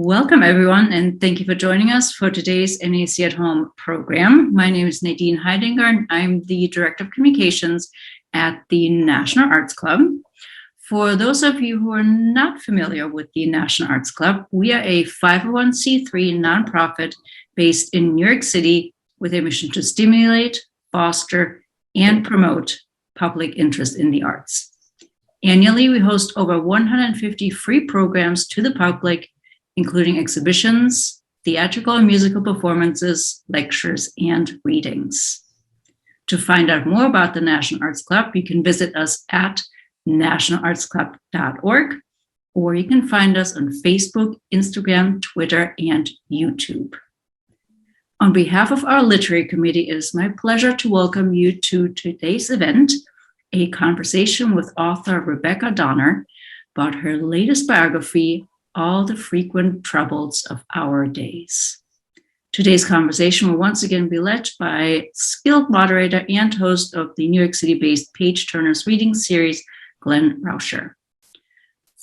Welcome, everyone, and thank you for joining us for today's NAC at Home program. My name is Nadine Heidinger, and I'm the Director of Communications at the National Arts Club. For those of you who are not familiar with the National Arts Club, we are a 501c3 nonprofit based in New York City with a mission to stimulate, foster, and promote public interest in the arts. Annually, we host over 150 free programs to the public, including exhibitions, theatrical and musical performances, lectures, and readings. To find out more about the National Arts Club, you can visit us at nationalartsclub.org, or you can find us on Facebook, Instagram, Twitter, and YouTube. On behalf of our literary committee, it is my pleasure to welcome you to today's event, a conversation with author Rebecca Donner about her latest biography, All the Frequent Troubles of Our Days. Today's conversation will once again be led by skilled moderator and host of the New York City-based Page Turners reading series, Glenn Rauscher.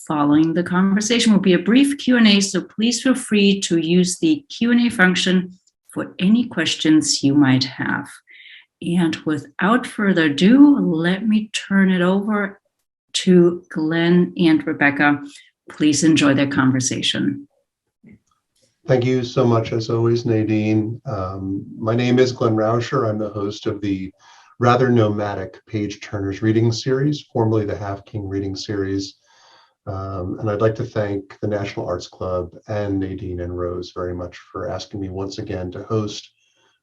Following the conversation will be a brief Q&A, so please feel free to use the Q&A function for any questions you might have. And without further ado, let me turn it over to Glenn and Rebecca. Please enjoy their conversation. Thank you so much, as always, Nadine. My name is Glenn Rauscher. I'm the host of the rather nomadic Page Turners reading series, formerly the Half King reading series. And I'd like to thank the National Arts Club and Nadine and Rose very much for asking me once again to host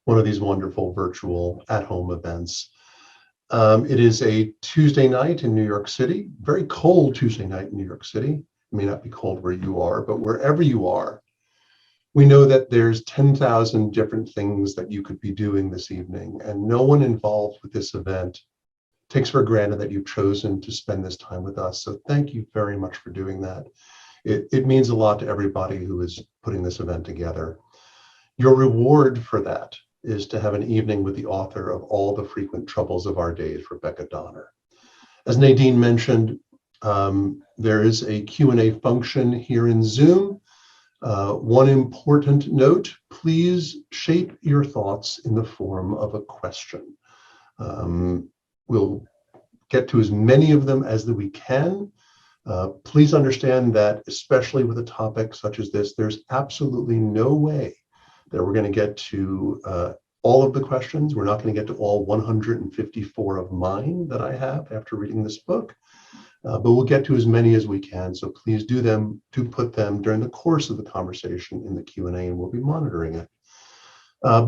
one of these wonderful virtual at-home events. It is a Tuesday night in New York City, very cold Tuesday night in New York City. It may not be cold where you are, but wherever you are, we know that there's 10,000 different things that you could be doing this evening, and no one involved with this event takes for granted that you've chosen to spend this time with us. So thank you very much for doing that. It means a lot to everybody who is putting this event together. Your reward for that is to have an evening with the author of All the Frequent Troubles of Our Days, Rebecca Donner. As Nadine mentioned, there is a Q&A function here in Zoom. One important note, please shape your thoughts in the form of a question. We'll get to as many of them as we can. Please understand that, especially with a topic such as this, there's absolutely no way that we're going to get to all of the questions. We're not going to get to all 154 of mine that I have after reading this book. But we'll get to as many as we can. So please do put them during the course of the conversation in the Q&A, and we'll be monitoring it.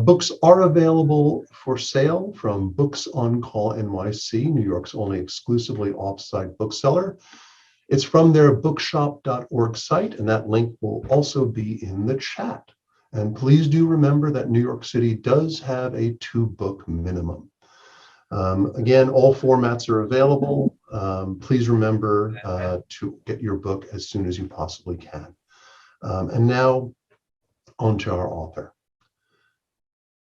Books are available for sale from Books on Call NYC, New York's only exclusively off-site bookseller. It's from their bookshop.org site, and that link will also be in the chat. And please do remember that New York City does have a 2-book minimum. Again, all formats are available. Please remember to get your book as soon as you possibly can. And now, on to our author.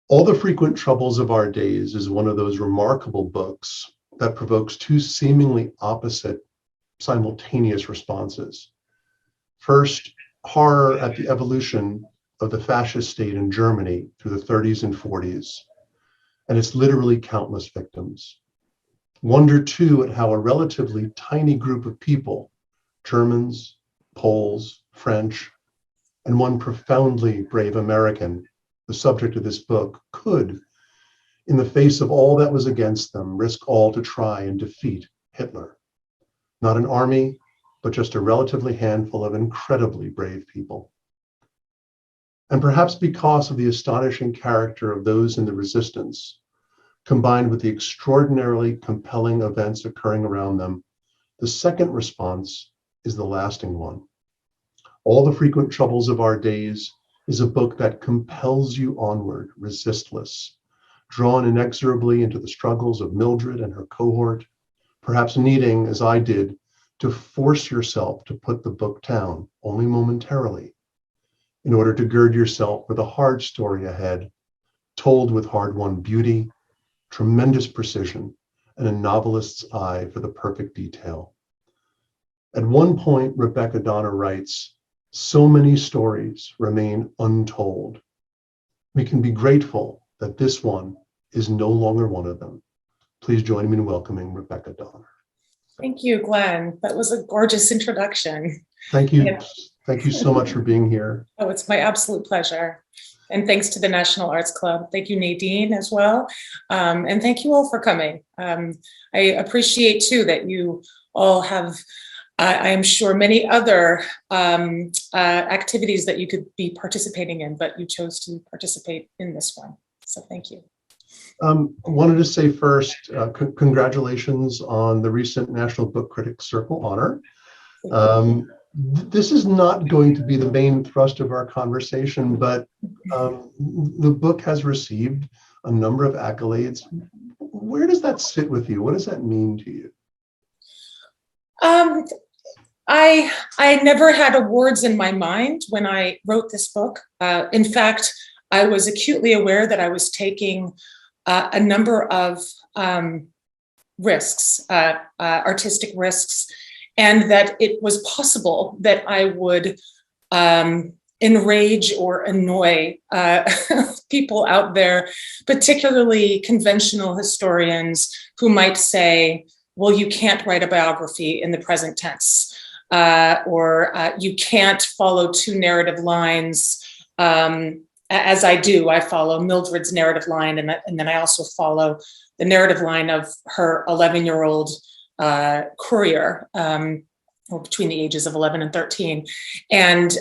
All the Frequent Troubles of Our Days is one of those remarkable books that provokes two seemingly opposite, simultaneous responses. First, horror at the evolution of the fascist state in Germany through the 30s and 40s, and its literally countless victims. Wonder, too, at how a relatively tiny group of people, Germans, Poles, French, and one profoundly brave American, the subject of this book, could, in the face of all that was against them, risk all to try and defeat Hitler. Not an army, but just a relatively handful of incredibly brave people. And perhaps because of the astonishing character of those in the resistance, combined with the extraordinarily compelling events occurring around them, the second response is the lasting one. All the Frequent Troubles of Our Days is a book that compels you onward, resistless, drawn inexorably into the struggles of Mildred and her cohort, perhaps needing, as I did, to force yourself to put the book down, only momentarily, in order to gird yourself for the hard story ahead, told with hard-won beauty, tremendous precision, and a novelist's eye for the perfect detail. At one point, Rebecca Donner writes, So many stories remain untold. We can be grateful that this one is no longer one of them. Please join me in welcoming Rebecca Donner. Thank you, Glenn. That was a gorgeous introduction. Thank you. Yeah. Thank you so much for being here. Oh, it's my absolute pleasure. And thanks to the National Arts Club. Thank you, Nadine, as well. And thank you all for coming. I appreciate, too, that you all have, I am sure, many other activities that you could be participating in, but you chose to participate in this one. So thank you. I wanted to say first, congratulations on the recent National Book Critics Circle honor. This is not going to be the main thrust of our conversation, but the book has received a number of accolades. Where does that sit with you? What does that mean to you? I never had awards in my mind when I wrote this book. In fact, I was acutely aware that I was taking a number of risks, artistic risks, and that it was possible that I would enrage or annoy people out there, particularly conventional historians who might say, well, you can't write a biography in the present tense, or you can't follow two narrative lines. As I do, I follow Mildred's narrative line, and then I also follow the narrative line of her 11-year-old courier, between the ages of 11 and 13, and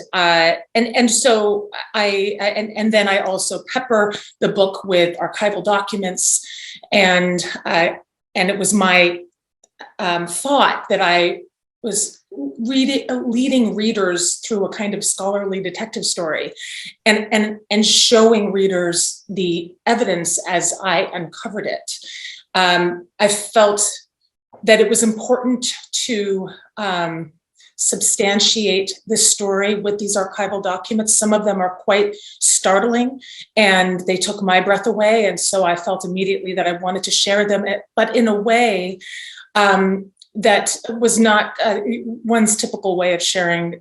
so and then I also pepper the book with archival documents, and it was my thought that I was leading readers through a kind of scholarly detective story, and showing readers the evidence as I uncovered it. I felt that it was important to substantiate this story with these archival documents. Some of them are quite startling, and they took my breath away, and so I felt immediately that I wanted to share them, but in a way that was not one's typical way of sharing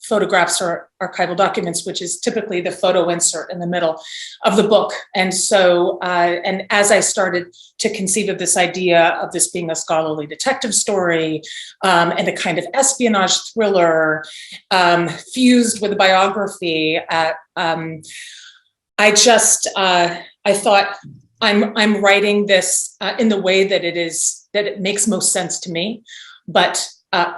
photographs or archival documents, which is typically the photo insert in the middle of the book. And so, and as I started to conceive of this idea of this being a scholarly detective story, and a kind of espionage thriller, fused with a biography, I thought I'm writing this in the way that it makes most sense to me, but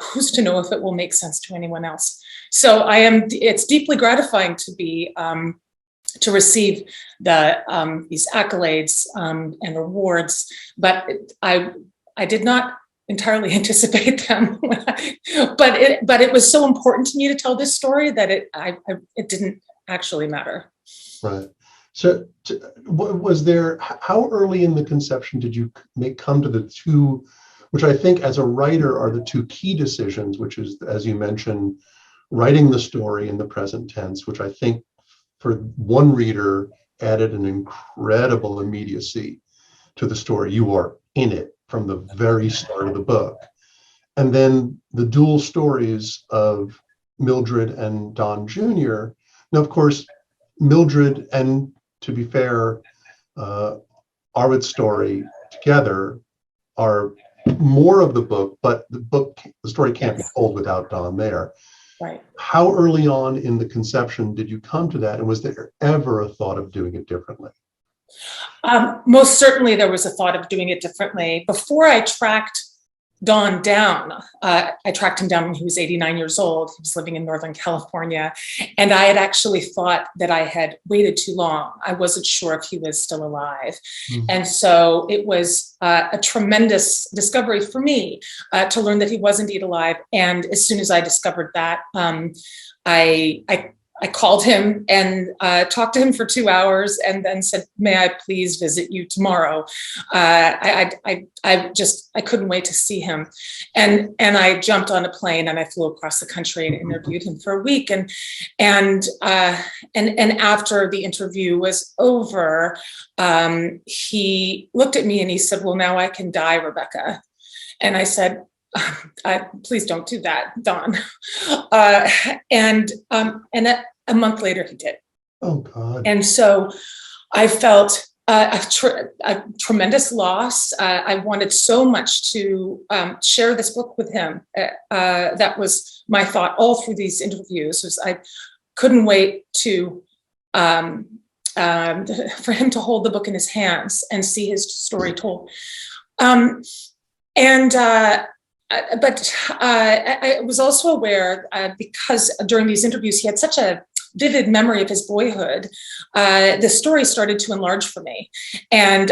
who's to know if it will make sense to anyone else? So it's deeply gratifying to be, to receive these accolades and awards, but I did not entirely anticipate them. but it was so important to me to tell this story that it didn't actually matter. Right. So was there, how early in the conception did you come to the two, which I think as a writer are the two key decisions, which is, as you mentioned, writing the story in the present tense, which I think for one reader added an incredible immediacy to the story. You are in it from the very start of the book. And then the dual stories of Mildred and Don Jr. Now, of course, Mildred and, to be fair, Arvid's story together are more of the book, but the story can't be told without Don there. Right. How early on in the conception did you come to that? And was there ever a thought of doing it differently? Most certainly there was a thought of doing it differently. Before I tracked Don down, I tracked him down when he was 89 years old. He was living in Northern California. And I had actually thought that I had waited too long. I wasn't sure if he was still alive. Mm-hmm. And so it was a tremendous discovery for me to learn that he was indeed alive. And as soon as I discovered that, I called him and talked to him for 2 hours, and then said, "May I please visit you tomorrow?" I couldn't wait to see him, and I jumped on a plane and I flew across the country and interviewed him for a week. And after the interview was over, he looked at me and he said, "Well, now I can die, Rebecca." And I said, please don't do that, Don. And a month later he did. Oh God. And so I felt a tremendous loss. I wanted so much to share this book with him. That was my thought all through these interviews. Was I couldn't wait to for him to hold the book in his hands and see his story told. But I was also aware, because during these interviews he had such a vivid memory of his boyhood, the story started to enlarge for me. And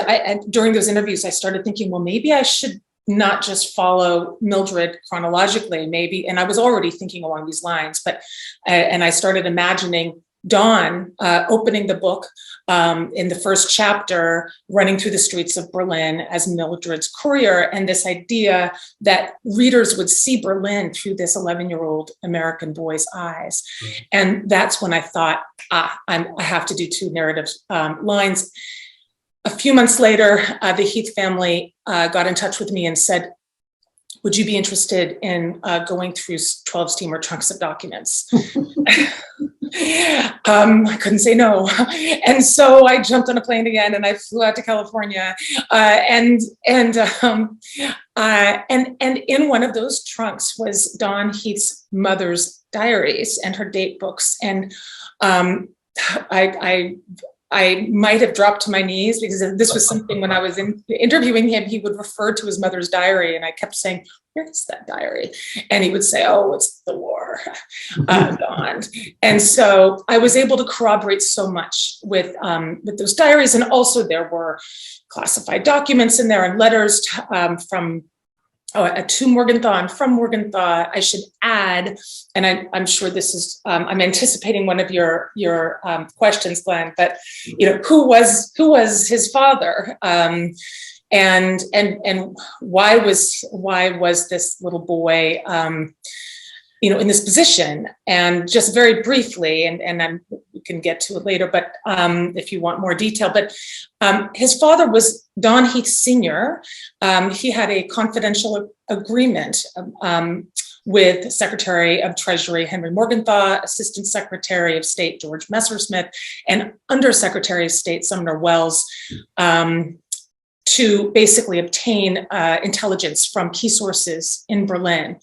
during those interviews, I started thinking, well, maybe I should not just follow Mildred chronologically, maybe. And I was already thinking along these lines, but, and I started imagining Don opening the book in the first chapter, running through the streets of Berlin as Mildred's courier, and this idea that readers would see Berlin through this 11-year-old American boy's eyes. Mm-hmm. And that's when I thought, I have to do two narrative lines. A few months later, the Heath family got in touch with me and said, would you be interested in going through 12 steamer trunks of documents? I couldn't say no. And so I jumped on a plane again and I flew out to California. And in one of those trunks was Don Heath's mother's diaries and her date books. And I might have dropped to my knees, because this was something when I was interviewing him, he would refer to his mother's diary, and I kept saying, where is that diary? And he would say, oh, it's the war, Don. And so I was able to corroborate so much with those diaries. And also there were classified documents in there and letters from to Morgenthau and from Morgenthau. I should add, and I'm sure this is, I'm anticipating one of your questions, Glenn, but who was his father, and why was this little boy in this position? And just very briefly, and we can get to it later, but if you want more detail, but his father was Don Heath Sr. He had a confidential agreement with Secretary of Treasury Henry Morgenthau, Assistant Secretary of State George Messersmith, and Undersecretary of State Sumner Welles, to basically obtain intelligence from key sources in Berlin.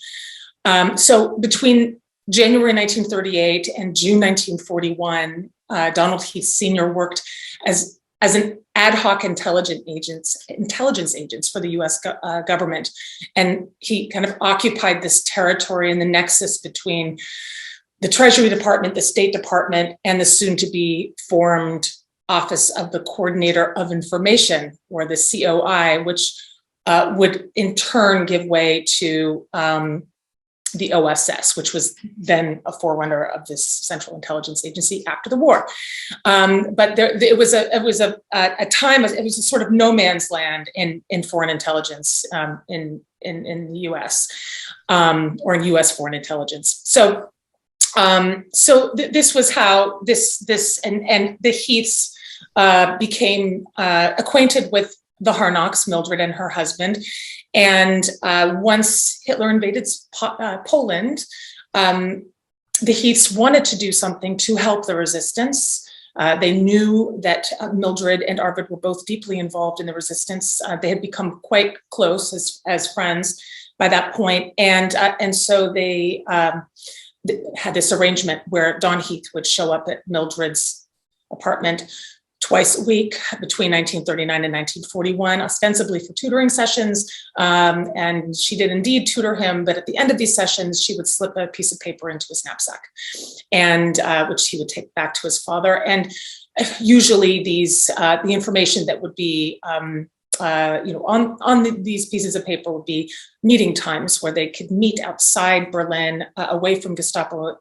So between January 1938 and June 1941, Donald Heath Sr. worked as an ad hoc intelligence agents for the U.S. government. And he kind of occupied this territory in the nexus between the Treasury Department, the State Department, and the soon-to-be formed Office of the Coordinator of Information, or the COI, which would in turn give way to the OSS, which was then a forerunner of this Central Intelligence Agency after the war. But it was a time, it was a sort of no man's land in foreign intelligence in the U.S. Or in U.S. foreign intelligence. So this was how this and the Heaths became acquainted with the Harnacks, Mildred and her husband. And once Hitler invaded Poland, the Heaths wanted to do something to help the resistance. They knew that Mildred and Arvid were both deeply involved in the resistance. They had become quite close as friends by that point. And so they had this arrangement where Don Heath would show up at Mildred's apartment twice a week between 1939 and 1941, ostensibly for tutoring sessions. And she did indeed tutor him, but at the end of these sessions, she would slip a piece of paper into his knapsack, and which he would take back to his father. And usually the information that would be on these pieces of paper would be meeting times where they could meet outside Berlin, away from Gestapo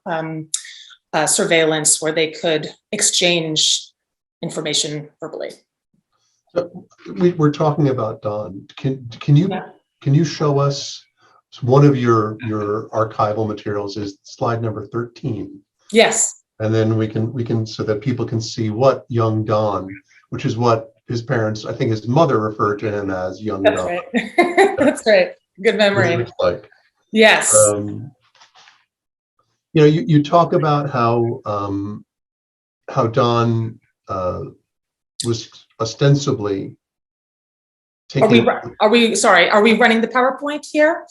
surveillance, where they could exchange information verbally. So we're talking about Don. Can you show us one of your archival materials? Is slide number 13? Yes. And then we can so that people can see what young Don, which is what his parents, I think his mother referred to him as young Don. Right. That's right. Good what it memory. looks like. Yes. You talk about how Don was ostensibly taking. Are we running the PowerPoint here?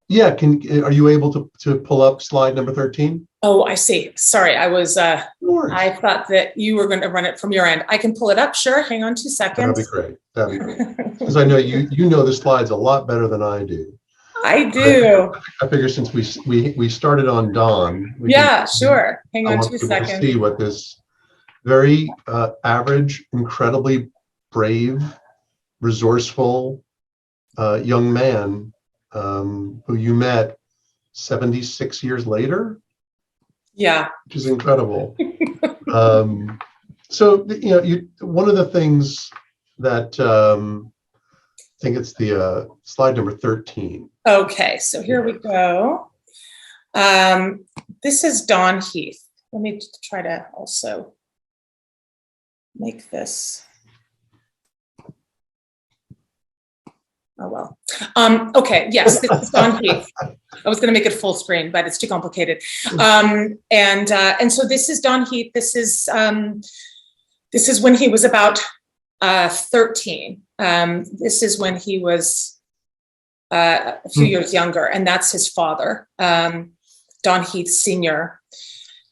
Yeah, are you able to pull up slide number 13? Oh, I see. Sorry, I was No worries. I thought that you were going to run it from your end. I can pull it up. Sure. Hang on 2 seconds. That'd be great. That'd be great. Because I know you know the slides a lot better than I do. I do. I figure since we started on Don. Sure. Hang on 2 seconds. To see what this very average, incredibly brave, resourceful young man who you met 76 years later. Yeah. Which is incredible. So, one of the things that I think it's the slide number 13. Okay, so here we go. This is Don Heath. Let me try to also make this. Oh, well. Okay, yes, this is Don Heath. I was going to make it full screen, but it's too complicated. And so this is Don Heath. This is when he was about 13. This is when he was a few years younger, and that's his father, Don Heath Sr.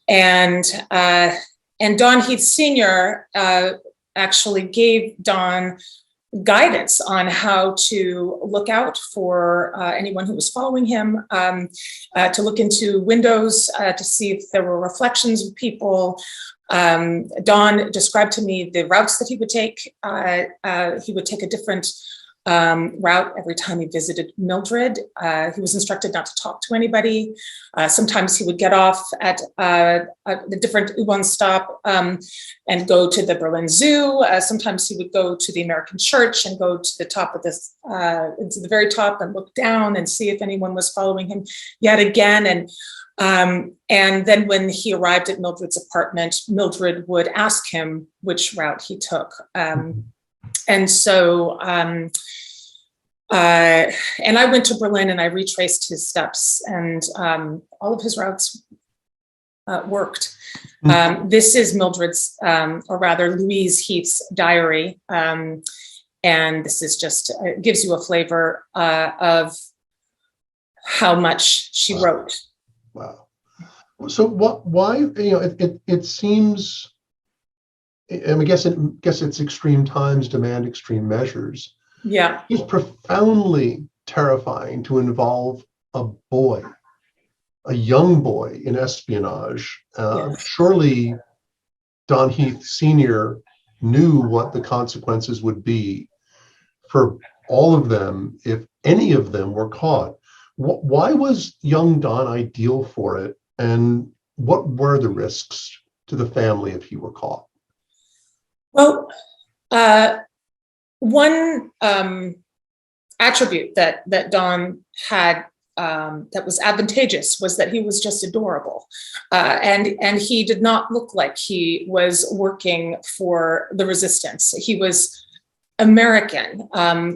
And Don Heath Sr. Actually gave Don guidance on how to look out for anyone who was following him, to look into windows to see if there were reflections of people. Don described to me the routes that he would take. He would take a different route every time he visited Mildred. He was instructed not to talk to anybody. Sometimes he would get off at the different U-Bahn stop and go to the Berlin Zoo. Sometimes he would go to the American Church and go to the top of this, to the very top, and look down and see if anyone was following him yet again. And then when he arrived at Mildred's apartment, Mildred would ask him which route he took. And so, and I went to Berlin and I retraced his steps, and all of his routes worked. This is Mildred's, or rather Louise Heath's diary. And this is just, it gives you a flavor of how much she wrote. Wow. So why, it seems, and I guess it's extreme times demand extreme measures. Yeah. It's profoundly terrifying to involve a boy, a young boy, in espionage. Yes. Surely Don Heath Sr. knew what the consequences would be for all of them if any of them were caught. Why was young Don ideal for it? And what were the risks to the family if he were caught? Well, one attribute that Don had that was advantageous was that he was just adorable, and he did not look like he was working for the resistance. He was American,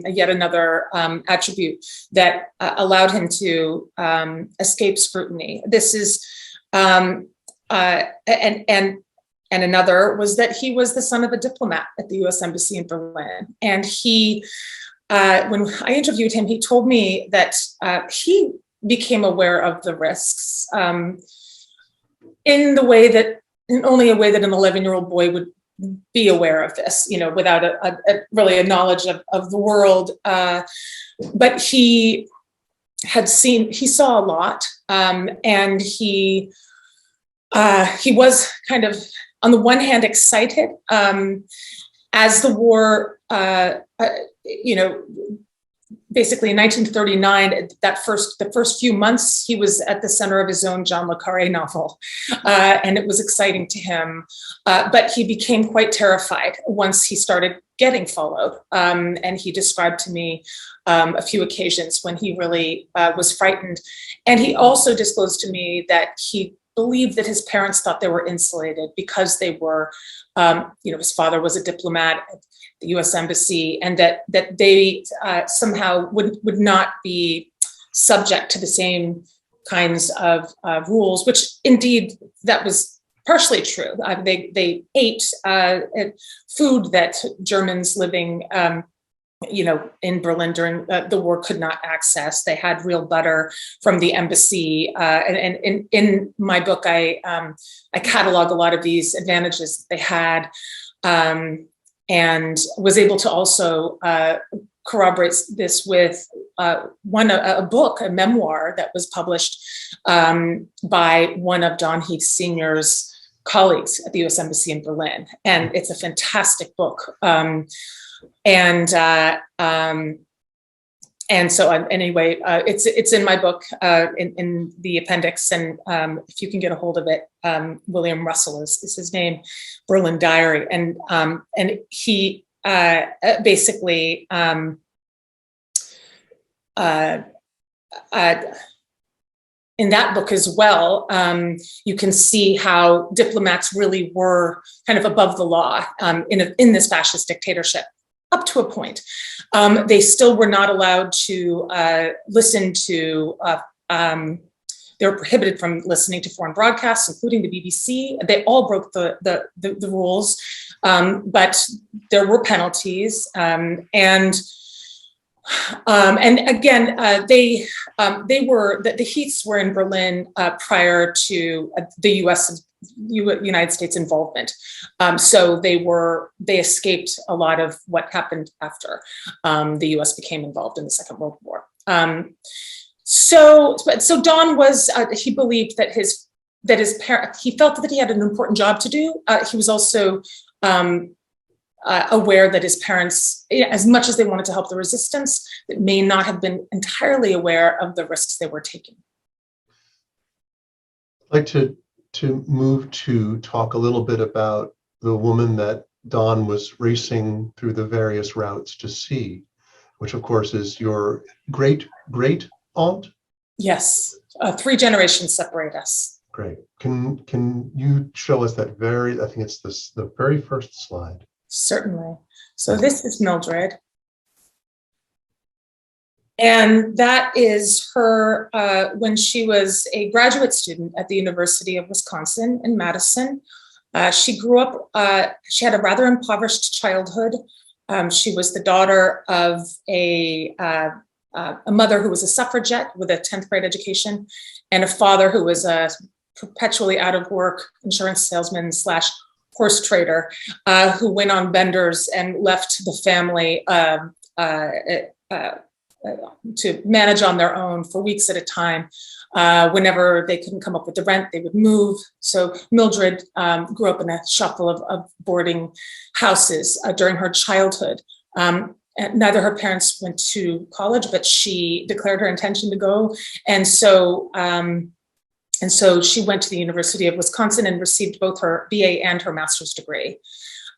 yet another attribute that allowed him to escape scrutiny. This is and another was that he was the son of a diplomat at the U.S. Embassy in Berlin. And he, when I interviewed him, he told me that he became aware of the risks in only a way that an 11-year-old boy would be aware of this, without really a knowledge of the world. But he saw a lot, and he was kind of, on the one hand, excited as the war, basically in 1939, the first few months, he was at the center of his own John le Carré novel, and it was exciting to him. But he became quite terrified once he started getting followed, and he described to me a few occasions when he really was frightened. And he also disclosed to me that he believed that his parents thought they were insulated because they were, his father was a diplomat at the U.S. Embassy, and that they somehow would not be subject to the same kinds of rules, which indeed that was partially true. They ate food that Germans living in Berlin during the war could not access. They had real butter from the embassy. And in my book, I catalog a lot of these advantages they had, and was able to also corroborate this with a book, a memoir that was published by one of Don Heath Sr.'s colleagues at the U.S. Embassy in Berlin. And it's a fantastic book. And so anyway, it's in my book in the appendix, and if you can get a hold of it, William Russell is his name, Berlin Diary, and he basically in that book as well, you can see how diplomats really were kind of above the law in this fascist dictatorship. Up to a point. They still were not allowed to listen to, they were prohibited from listening to foreign broadcasts, including the BBC. They all broke the rules, but there were penalties. And again, the Heaths were in Berlin prior to the United States involvement. So they escaped a lot of what happened after the US became involved in the Second World War. So Don was, he believed that his parent, he felt that he had an important job to do. He was also aware that his parents, as much as they wanted to help the resistance, may not have been entirely aware of the risks they were taking. I'd like to move to talk a little bit about the woman that Don was racing through the various routes to see, which of course is your great aunt. Yes, 3 generations separate us. Great. Can you show us that I think it's the very first slide. Certainly. So this is Mildred. And that is her when she was a graduate student at the University of Wisconsin in Madison. She grew up, she had a rather impoverished childhood. She was the daughter of a mother who was a suffragette with a 10th grade education, and a father who was a perpetually out of work insurance salesman / horse trader, who went on benders and left the family to manage on their own for weeks at a time. Whenever they couldn't come up with the rent, they would move. So Mildred grew up in a shuffle of boarding houses during her childhood. Neither her parents went to college, but she declared her intention to go. And so she went to the University of Wisconsin and received both her BA and her master's degree.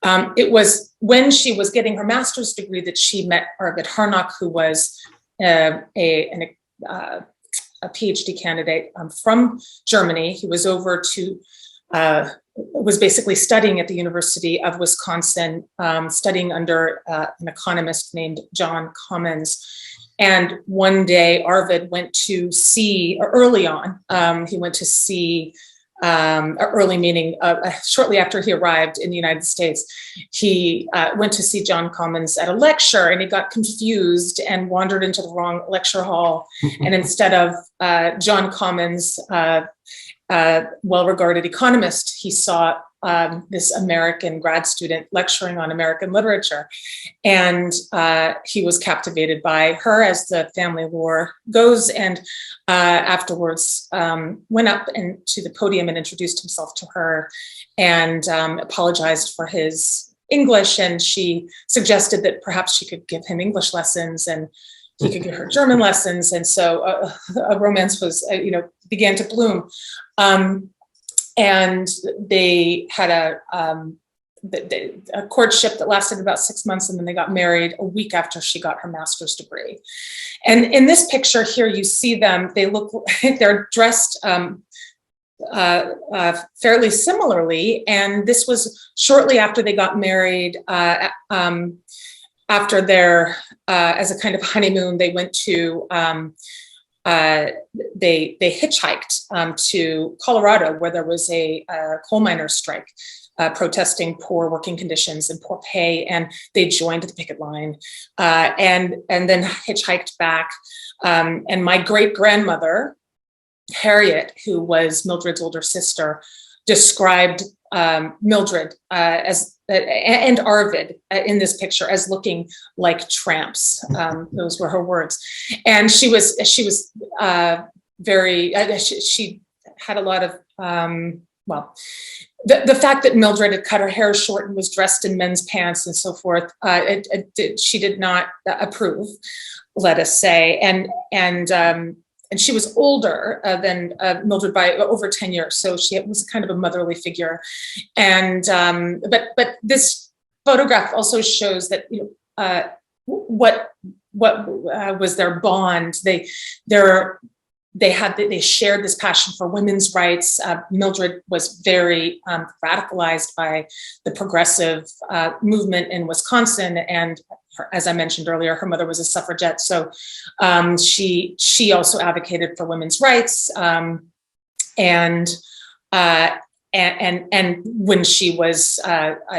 It was when she was getting her master's degree that she met Arvid Harnack, who was a PhD candidate from Germany. He was was basically studying at the University of Wisconsin, studying under an economist named John Commons. And one day Arvid went to see, early on, he went to see, early meaning shortly after he arrived in the United States, he went to see John Commons at a lecture, and he got confused and wandered into the wrong lecture hall. And instead of John Commons, well-regarded economist, he saw this American grad student lecturing on American literature. And he was captivated by her, as the family lore goes, and afterwards went up to the podium and introduced himself to her and apologized for his English. And she suggested that perhaps she could give him English lessons and he could give her German lessons. And so a romance was, began to bloom. And they had a courtship that lasted about 6 months, and then they got married a week after she got her master's degree. And in this picture here, you see them, they're dressed fairly similarly. And this was shortly after they got married. After their, as a kind of honeymoon, they went to they hitchhiked to Colorado, where there was a coal miners' strike, protesting poor working conditions and poor pay, and they joined the picket line, and then hitchhiked back. And my great grandmother, Harriet, who was Mildred's older sister, described Mildred and Arvid in this picture as looking like tramps. Those were her words, and she was very. She had a lot of the fact that Mildred had cut her hair short and was dressed in men's pants and so forth. She did not approve, let us say, and she was older than Mildred by over 10 years. So she was kind of a motherly figure. And, but this photograph also shows that, what was their bond. They shared this passion for women's rights. Mildred was very radicalized by the progressive movement in Wisconsin, and as I mentioned earlier, her mother was a suffragette, so she also advocated for women's rights. And when she was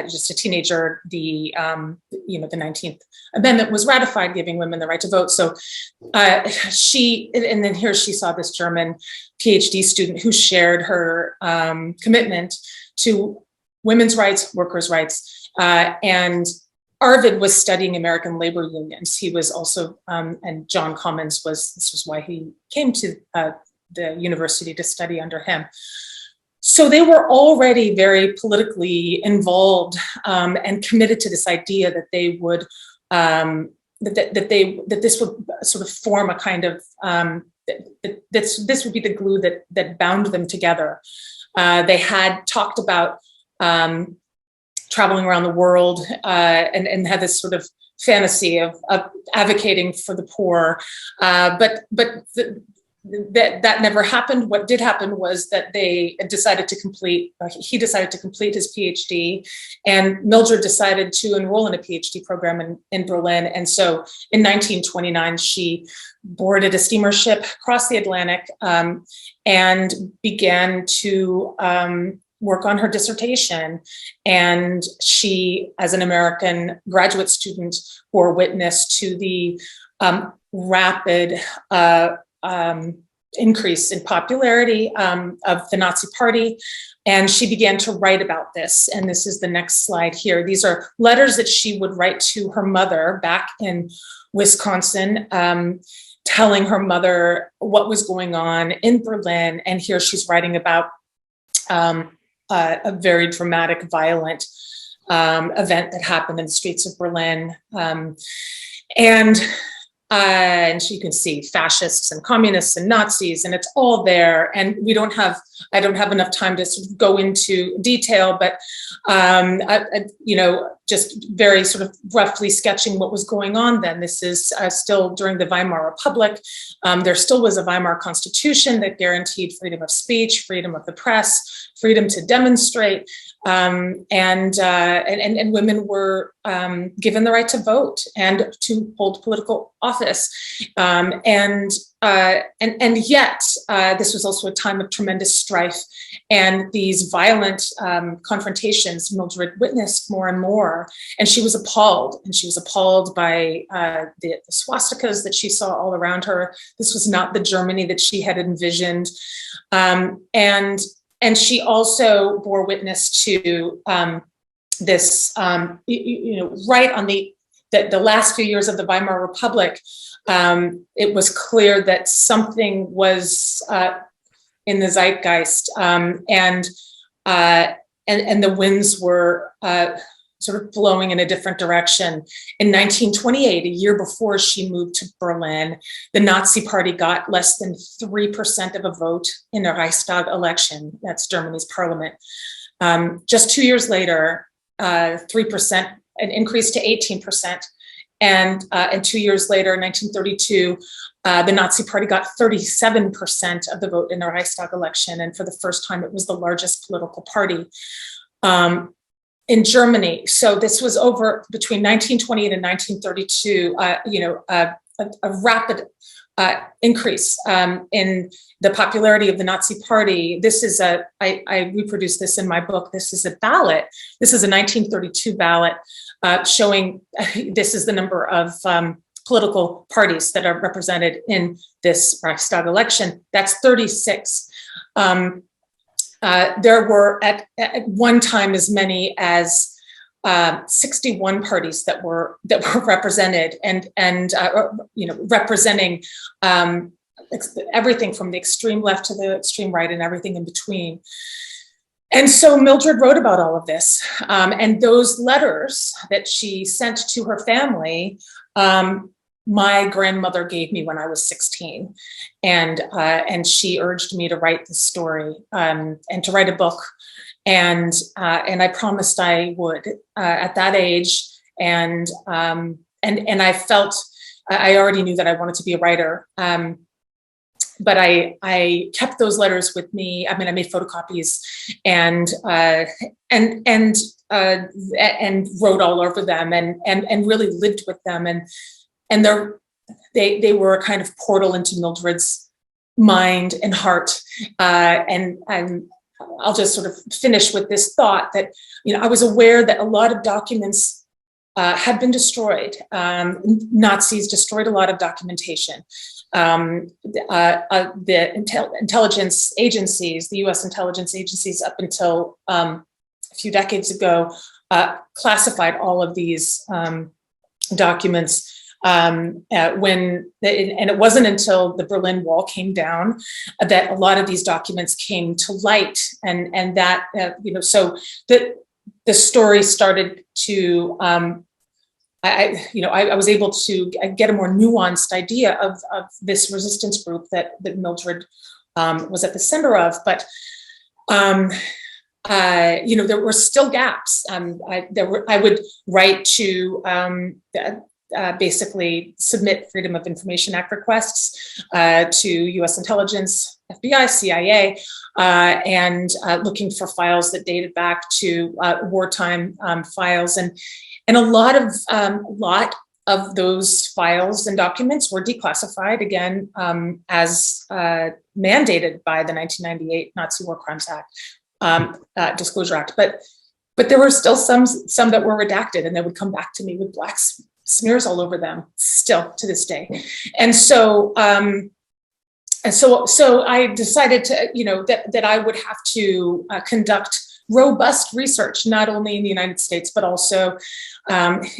just a teenager, the 19th Amendment was ratified, giving women the right to vote. So and then here she saw this German PhD student who shared her commitment to women's rights, workers' rights, and Arvid was studying American labor unions. He was also, and John Commons this was why he came to the university to study under him. So they were already very politically involved and committed to this idea that they would, that this would sort of form a kind of, this would be the glue that bound them together. They had talked about traveling around the world and had this sort of fantasy of advocating for the poor, but that never happened. What did happen was that he decided to complete his PhD, and Mildred decided to enroll in a PhD program in Berlin. And so in 1929, she boarded a steamer ship, crossed the Atlantic, and began to work on her dissertation. And she, as an American graduate student, bore witness to the rapid increase in popularity of the Nazi Party. And she began to write about this. And this is the next slide here. These are letters that she would write to her mother back in Wisconsin, telling her mother what was going on in Berlin. And here she's writing about a very dramatic, violent event that happened in the streets of Berlin. And so you can see fascists and communists and Nazis, and it's all there. And I don't have enough time to sort of go into detail, but just very sort of roughly sketching what was going on then. This is still during the Weimar Republic. There still was a Weimar Constitution that guaranteed freedom of speech, freedom of the press, freedom to demonstrate, and women were given the right to vote and to hold political office. And yet, this was also a time of tremendous strife, and these violent confrontations Mildred witnessed more and more. And she was appalled, by the swastikas that she saw all around her. This was not the Germany that she had envisioned. And she also bore witness to this, right on the last few years of the Weimar Republic. It was clear that something was in the zeitgeist, and the winds were sort of blowing in a different direction. In 1928, a year before she moved to Berlin, the Nazi Party got less than 3% of a vote in the Reichstag election. That's Germany's parliament. Just 2 years later, 3%, an increase to 18%. And 2 years later, in 1932, the Nazi Party got 37% of the vote in the Reichstag election. And for the first time, it was the largest political party in Germany. So this was over between 1928 and 1932, a rapid increase in the popularity of the Nazi Party. This is I reproduced this in my book. This is a ballot. This is a 1932 ballot showing this is the number of political parties that are represented in this Reichstag election. That's 36. There were at one time as many as 61 parties that were represented, and representing everything from the extreme left to the extreme right and everything in between. And so Mildred wrote about all of this, and those letters that she sent to her family, my grandmother gave me when I was 16, and she urged me to write the story and to write a book, and I promised I would at that age, and I felt I already knew that I wanted to be a writer. But I kept those letters with me. I mean, I made photocopies and wrote all over them and really lived with them. And they were a kind of portal into Mildred's mind and heart. And I'll just sort of finish with this thought that, I was aware that a lot of documents had been destroyed. Nazis destroyed a lot of documentation. The intelligence agencies, the US intelligence agencies up until a few decades ago, classified all of these documents and it wasn't until the Berlin Wall came down that a lot of these documents came to light, and that so the story started to I was able to get a more nuanced idea of this resistance group that Mildred was at the center of, but there were still gaps. I would write to basically submit Freedom of Information Act requests to US intelligence, FBI, CIA, and looking for files that dated back to wartime files, and a lot of those files and documents were declassified again as mandated by the 1998 Nazi War Crimes Act, Disclosure Act. But there were still some that were redacted, and they would come back to me with black smears all over them still to this day. And so I decided to, that I would have to conduct robust research, not only in the United States, but also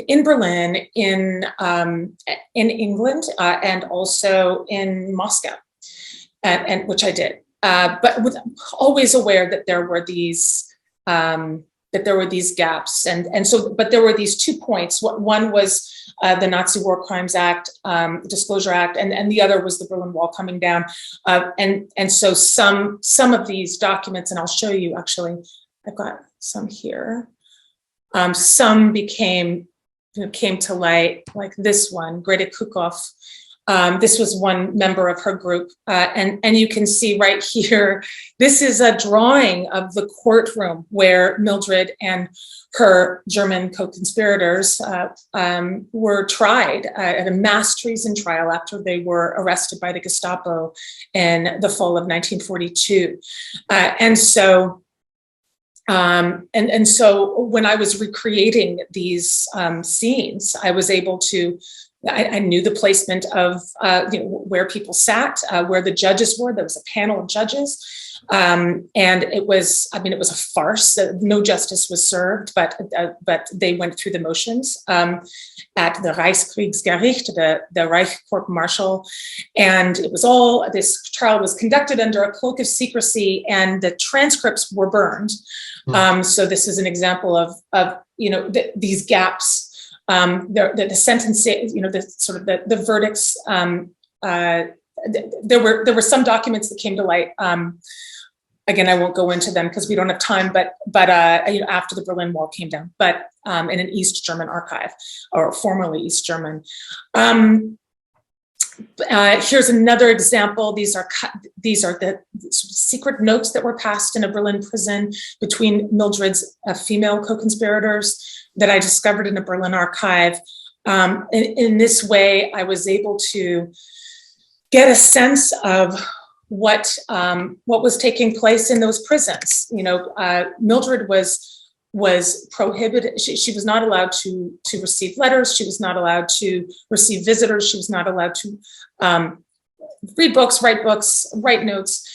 in Berlin, in England, and also in Moscow, and which I did. But always aware that there were these gaps, but there were these 2 points. One was the Nazi War Crimes Act, the Disclosure Act, and the other was the Berlin Wall coming down. And so some of these documents, and I'll show you actually. I've got some here. Some came to light, like this one, Greta Kukov. This was one member of her group. And you can see right here, this is a drawing of the courtroom where Mildred and her German co-conspirators were tried at a mass treason trial after they were arrested by the Gestapo in the fall of 1942. So when I was recreating these scenes, I was able to, I knew the placement of where people sat, where the judges were. There was a panel of judges, and it was a farce. No justice was served, but they went through the motions at the Reichskriegsgericht, the Reich Court Martial, and it was all. This trial was conducted under a cloak of secrecy, and the transcripts were burned. So this is an example of these gaps. The sentences, the verdicts. There were some documents that came to light. Again, I won't go into them because we don't have time. But after the Berlin Wall came down, but in an East German archive, or formerly East German. Here's another example. These are the secret notes that were passed in a Berlin prison between Mildred's female co-conspirators that I discovered in a Berlin archive. In this way, I was able to get a sense of what was taking place in those prisons. Mildred was prohibited. She was not allowed to receive letters. She was not allowed to receive visitors. She was not allowed to read books, write notes.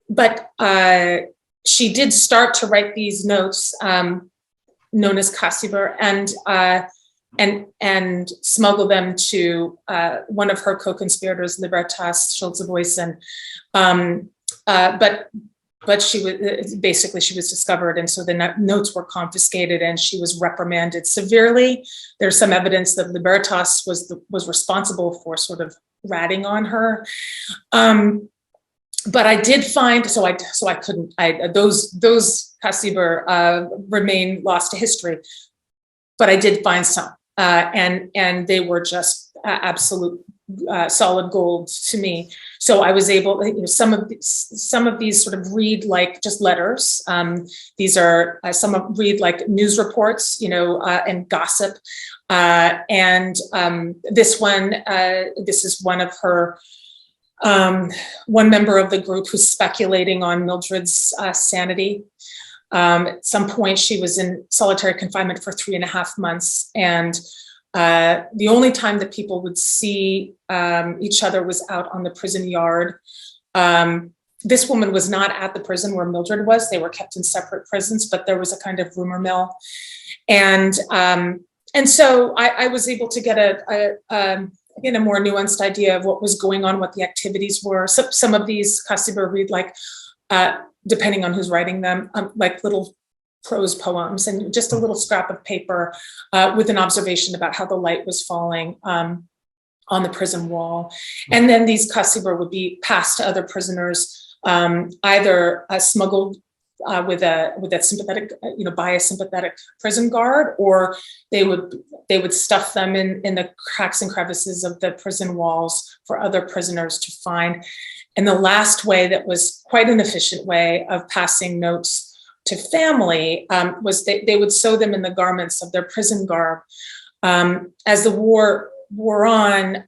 But she did start to write these notes, known as Cassiber, and smuggle them to one of her co-conspirators, Libertas Schulze-Boysen. But she was discovered, and so the notes were confiscated, and she was reprimanded severely. There's some evidence that Libertas was responsible for sort of ratting on her. But I did find, those Cassiber remain lost to history, but I did find some, and they were just absolute solid gold to me. So I was able, some of these sort of read like just letters. These are read like news reports, and gossip. And this is one of her. One member of the group who's speculating on Mildred's sanity. At some point, she was in solitary confinement for 3.5 months, and the only time that people would see each other was out on the prison yard. This woman was not at the prison where Mildred was. They were kept in separate prisons, but there was a kind of rumor mill, and so I was able to get a more nuanced idea of what was going on, what the activities were. So, some of these Cassiber read like, depending on who's writing them, like little prose poems and just a little scrap of paper with an observation about how the light was falling on the prison wall. And then these Cassiber would be passed to other prisoners, either smuggled with a sympathetic, by a sympathetic prison guard, or they would stuff them in the cracks and crevices of the prison walls for other prisoners to find. And the last way, that was quite an efficient way of passing notes to family, was they would sew them in the garments of their prison garb. As the war wore on,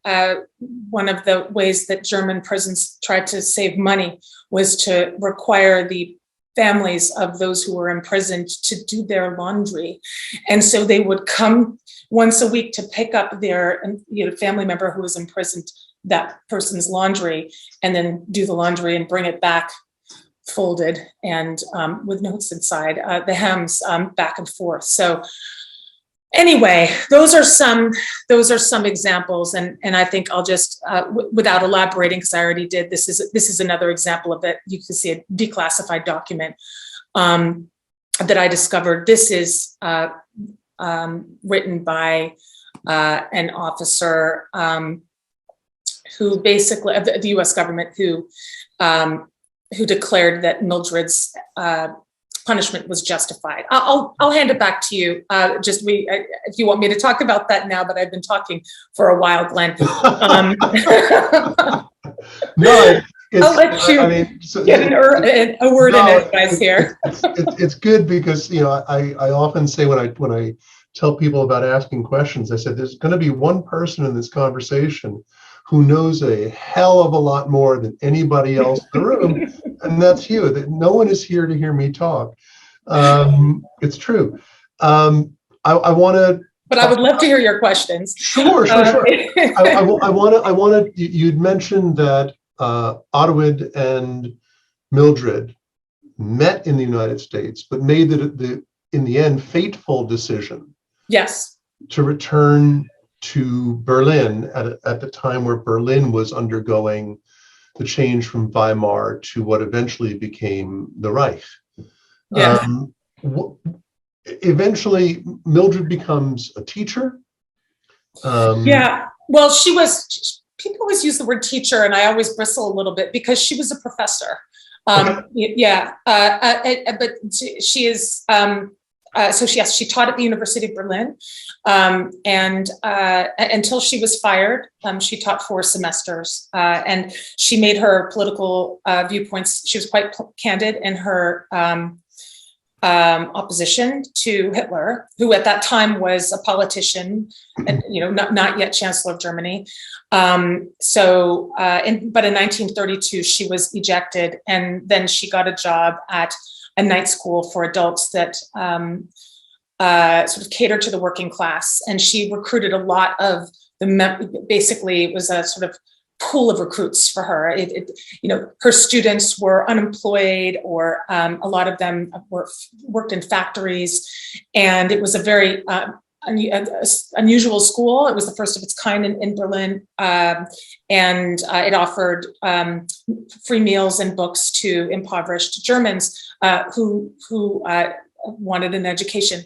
one of the ways that German prisons tried to save money was to require the families of those who were imprisoned to do their laundry. And so they would come once a week to pick up their family member who was imprisoned, that person's laundry, and then do the laundry and bring it back folded and with notes inside, the hems, back and forth. So anyway, those are some examples, and I think I'll just, without elaborating, because I already did, this is another example of that. You can see a declassified document that I discovered. This is written by an officer who basically, of the U.S. government, who declared that Mildred's punishment was justified. I'll hand it back to you. If you want me to talk about that now, but I've been talking for a while, Glenn. No, I'll let you get a word in it, guys. Here, it's good because I often say when I tell people about asking questions, I said there's going to be one person in this conversation who knows a hell of a lot more than anybody else in the room, and that's you. That no one is here to hear me talk. It's true. I want to. But I would love to hear your questions. Sure. I want to. You'd mentioned that Ottawid and Mildred met in the United States, but made in the end fateful decision. Yes. To return to Berlin at the time where Berlin was undergoing the change from Weimar to what eventually became the Reich. Yeah. Eventually, Mildred becomes a teacher. Yeah. Well, people always use the word teacher, and I always bristle a little bit because she was a professor. Yeah. But she is. So she taught at the University of Berlin, and until she was fired, she taught 4 semesters, and she made her political viewpoints. She was quite candid in her opposition to Hitler, who at that time was a politician, and not yet Chancellor of Germany. But in 1932, she was ejected, and then she got a job at a night school for adults that sort of catered to the working class, and she recruited a lot of basically it was a sort of pool of recruits for her. Her students were unemployed, or a lot of them worked in factories, and it was a very unusual school. It was the first of its kind in Berlin, and it offered free meals and books to impoverished Germans who wanted an education.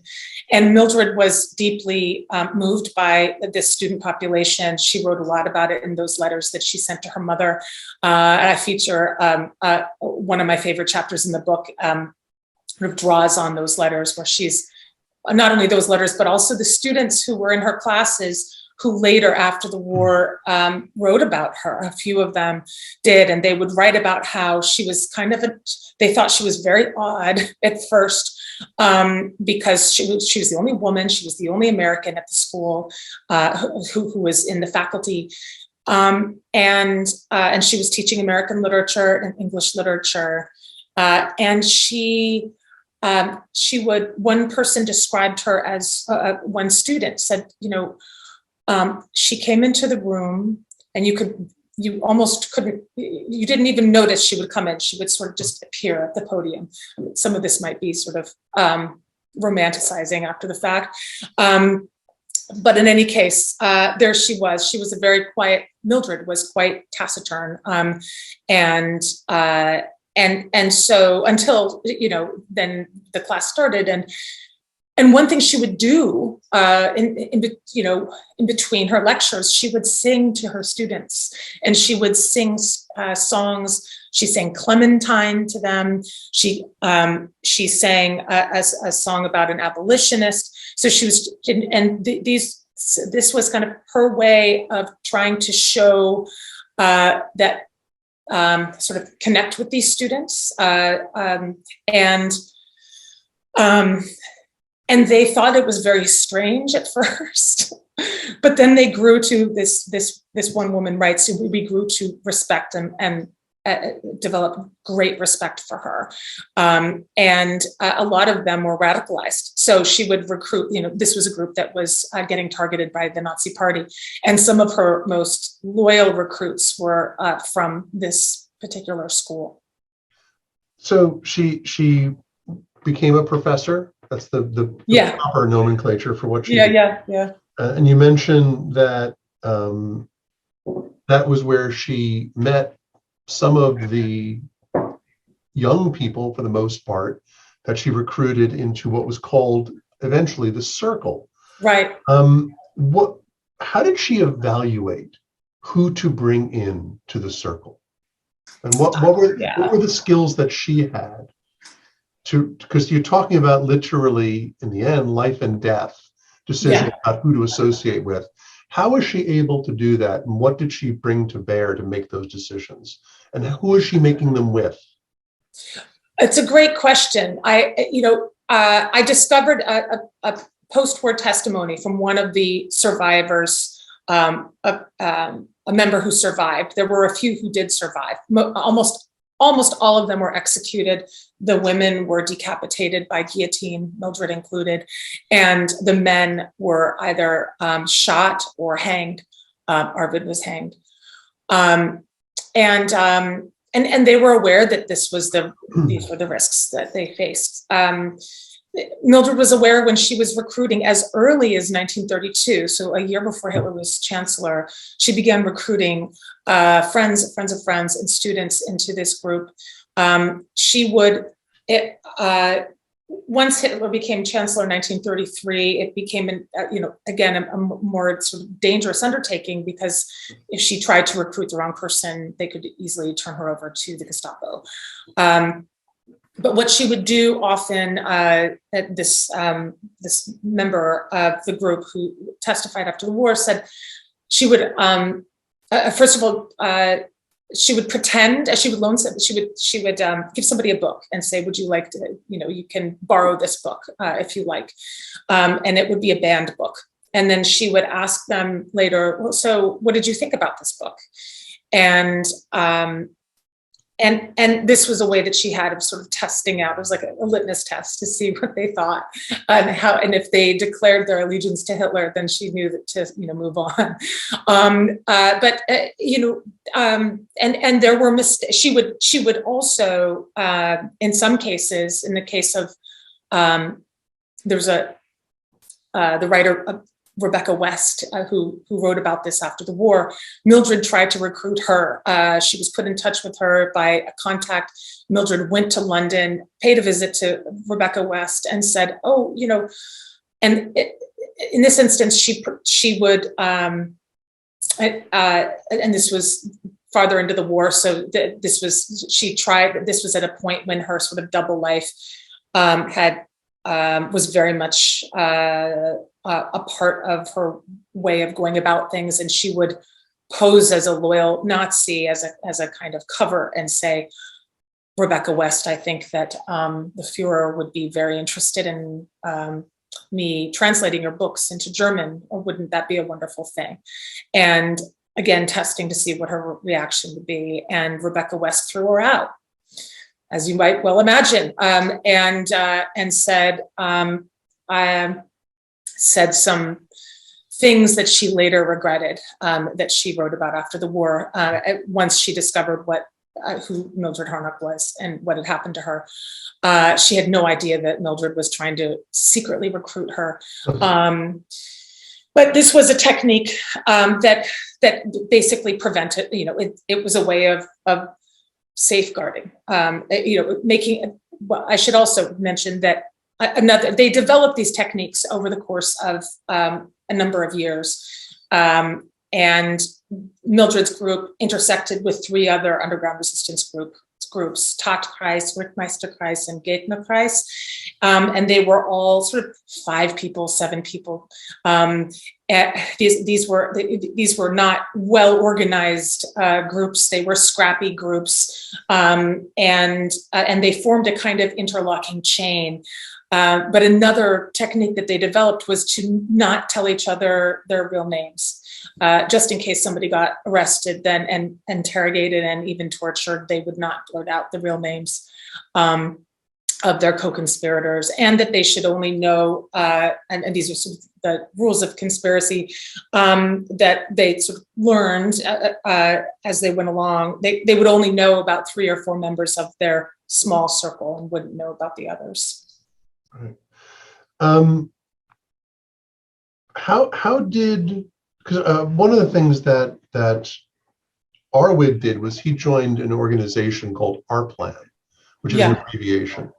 And Mildred was deeply moved by this student population. She wrote a lot about it in those letters that she sent to her mother. And I feature one of my favorite chapters in the book, sort of draws on those letters, where she's not only those letters, but also the students who were in her classes who later, after the war, wrote about her. A few of them did, and they would write about how she was they thought she was very odd at first, because she was the only woman, she was the only American at the school who was in the faculty, and she was teaching American literature and English literature, and one person described her as one student said, she came into the room and you didn't even notice she would come in. She would sort of just appear at the podium. Some of this might be sort of romanticizing after the fact. But in any case, there she was. She was a very quiet, Mildred was quite taciturn. And so until, then the class started, and one thing she would do in between her lectures, she would sing to her students, and she would sing songs. She sang Clementine to them. She sang a song about an abolitionist. So she was, this was kind of her way of trying to show that sort of connect with these students, and they thought it was very strange at first, but then they grew to this one woman writes, we grew to respect and develop great respect for her. And a lot of them were radicalized. So she would recruit, this was a group that was getting targeted by the Nazi Party. And some of her most loyal recruits were from this particular school. So she became a professor. That's the proper nomenclature for what she did. Yeah. And you mentioned that that was where she met some of the young people, for the most part, that she recruited into what was called eventually the Circle. Right. How did she evaluate who to bring in to the Circle? And what were the skills that she had? Because you're talking about literally, in the end, life and death decision about who to associate with. How was she able to do that? And what did she bring to bear to make those decisions? And who is she making them with? It's a great question. I discovered a post-war testimony from one of the survivors, a member who survived. There were a few who did survive. Almost all of them were executed. The women were decapitated by guillotine, Mildred included, and the men were either shot or hanged. Arvid was hanged, and they were aware that these were the risks that they faced. Mildred was aware when she was recruiting as early as 1932, so a year before Hitler was chancellor. She began recruiting friends of friends and students into this group. Once Hitler became chancellor in 1933, it became again a more sort of dangerous undertaking, because if she tried to recruit the wrong person, they could easily turn her over to the Gestapo. But what she would do often, this member of the group who testified after the war said, she would first of all she would pretend, she would loan some, she would give somebody a book and say, would you like to, you can borrow this book if you like. And it would be a banned book. And then she would ask them later, well, so what did you think about this book? And this was a way that she had of sort of testing out. It was like a litmus test to see what they thought and if they declared their allegiance to Hitler, then she knew that to move on. And there were mistakes. She would also in some cases, in the case of there's the writer Rebecca West, who wrote about this after the war. Mildred tried to recruit her. She was put in touch with her by a contact. Mildred went to London, paid a visit to Rebecca West, and said, "Oh, and in this instance, she would, and this was farther into the war. So this was at a point when her sort of double life was very much a part of her way of going about things, and she would pose as a loyal Nazi as a kind of cover and say, Rebecca West, I think that the Führer would be very interested in me translating your books into German, or wouldn't that be a wonderful thing? And again, testing to see what her reaction would be, and Rebecca West threw her out, as you might well imagine, and said some things that she later regretted, that she wrote about after the war, once she discovered who Mildred Harnack was and what had happened to her. She had no idea that Mildred was trying to secretly recruit her. But this was a technique that basically prevented, it was a way of safeguarding, well, I should also mention that they developed these techniques over the course of a number of years. And Mildred's group intersected with 3 other underground resistance groups, Tatkreis, Rittmeisterkreis, and Gegnerkreis. And they were all sort of 5 people, 7 people. These were not well-organized groups. They were scrappy groups. And they formed a kind of interlocking chain. But another technique that they developed was to not tell each other their real names. Just in case somebody got arrested then and interrogated and even tortured, they would not blurt out the real names of their co-conspirators, and that they should only know, and these are sort of the rules of conspiracy that they sort of learned as they went along. They would only know about 3 or 4 members of their small circle and wouldn't know about the others. Right. How did, because one of the things that Arwid did was he joined an organization called ARPLAN, which is an abbreviation.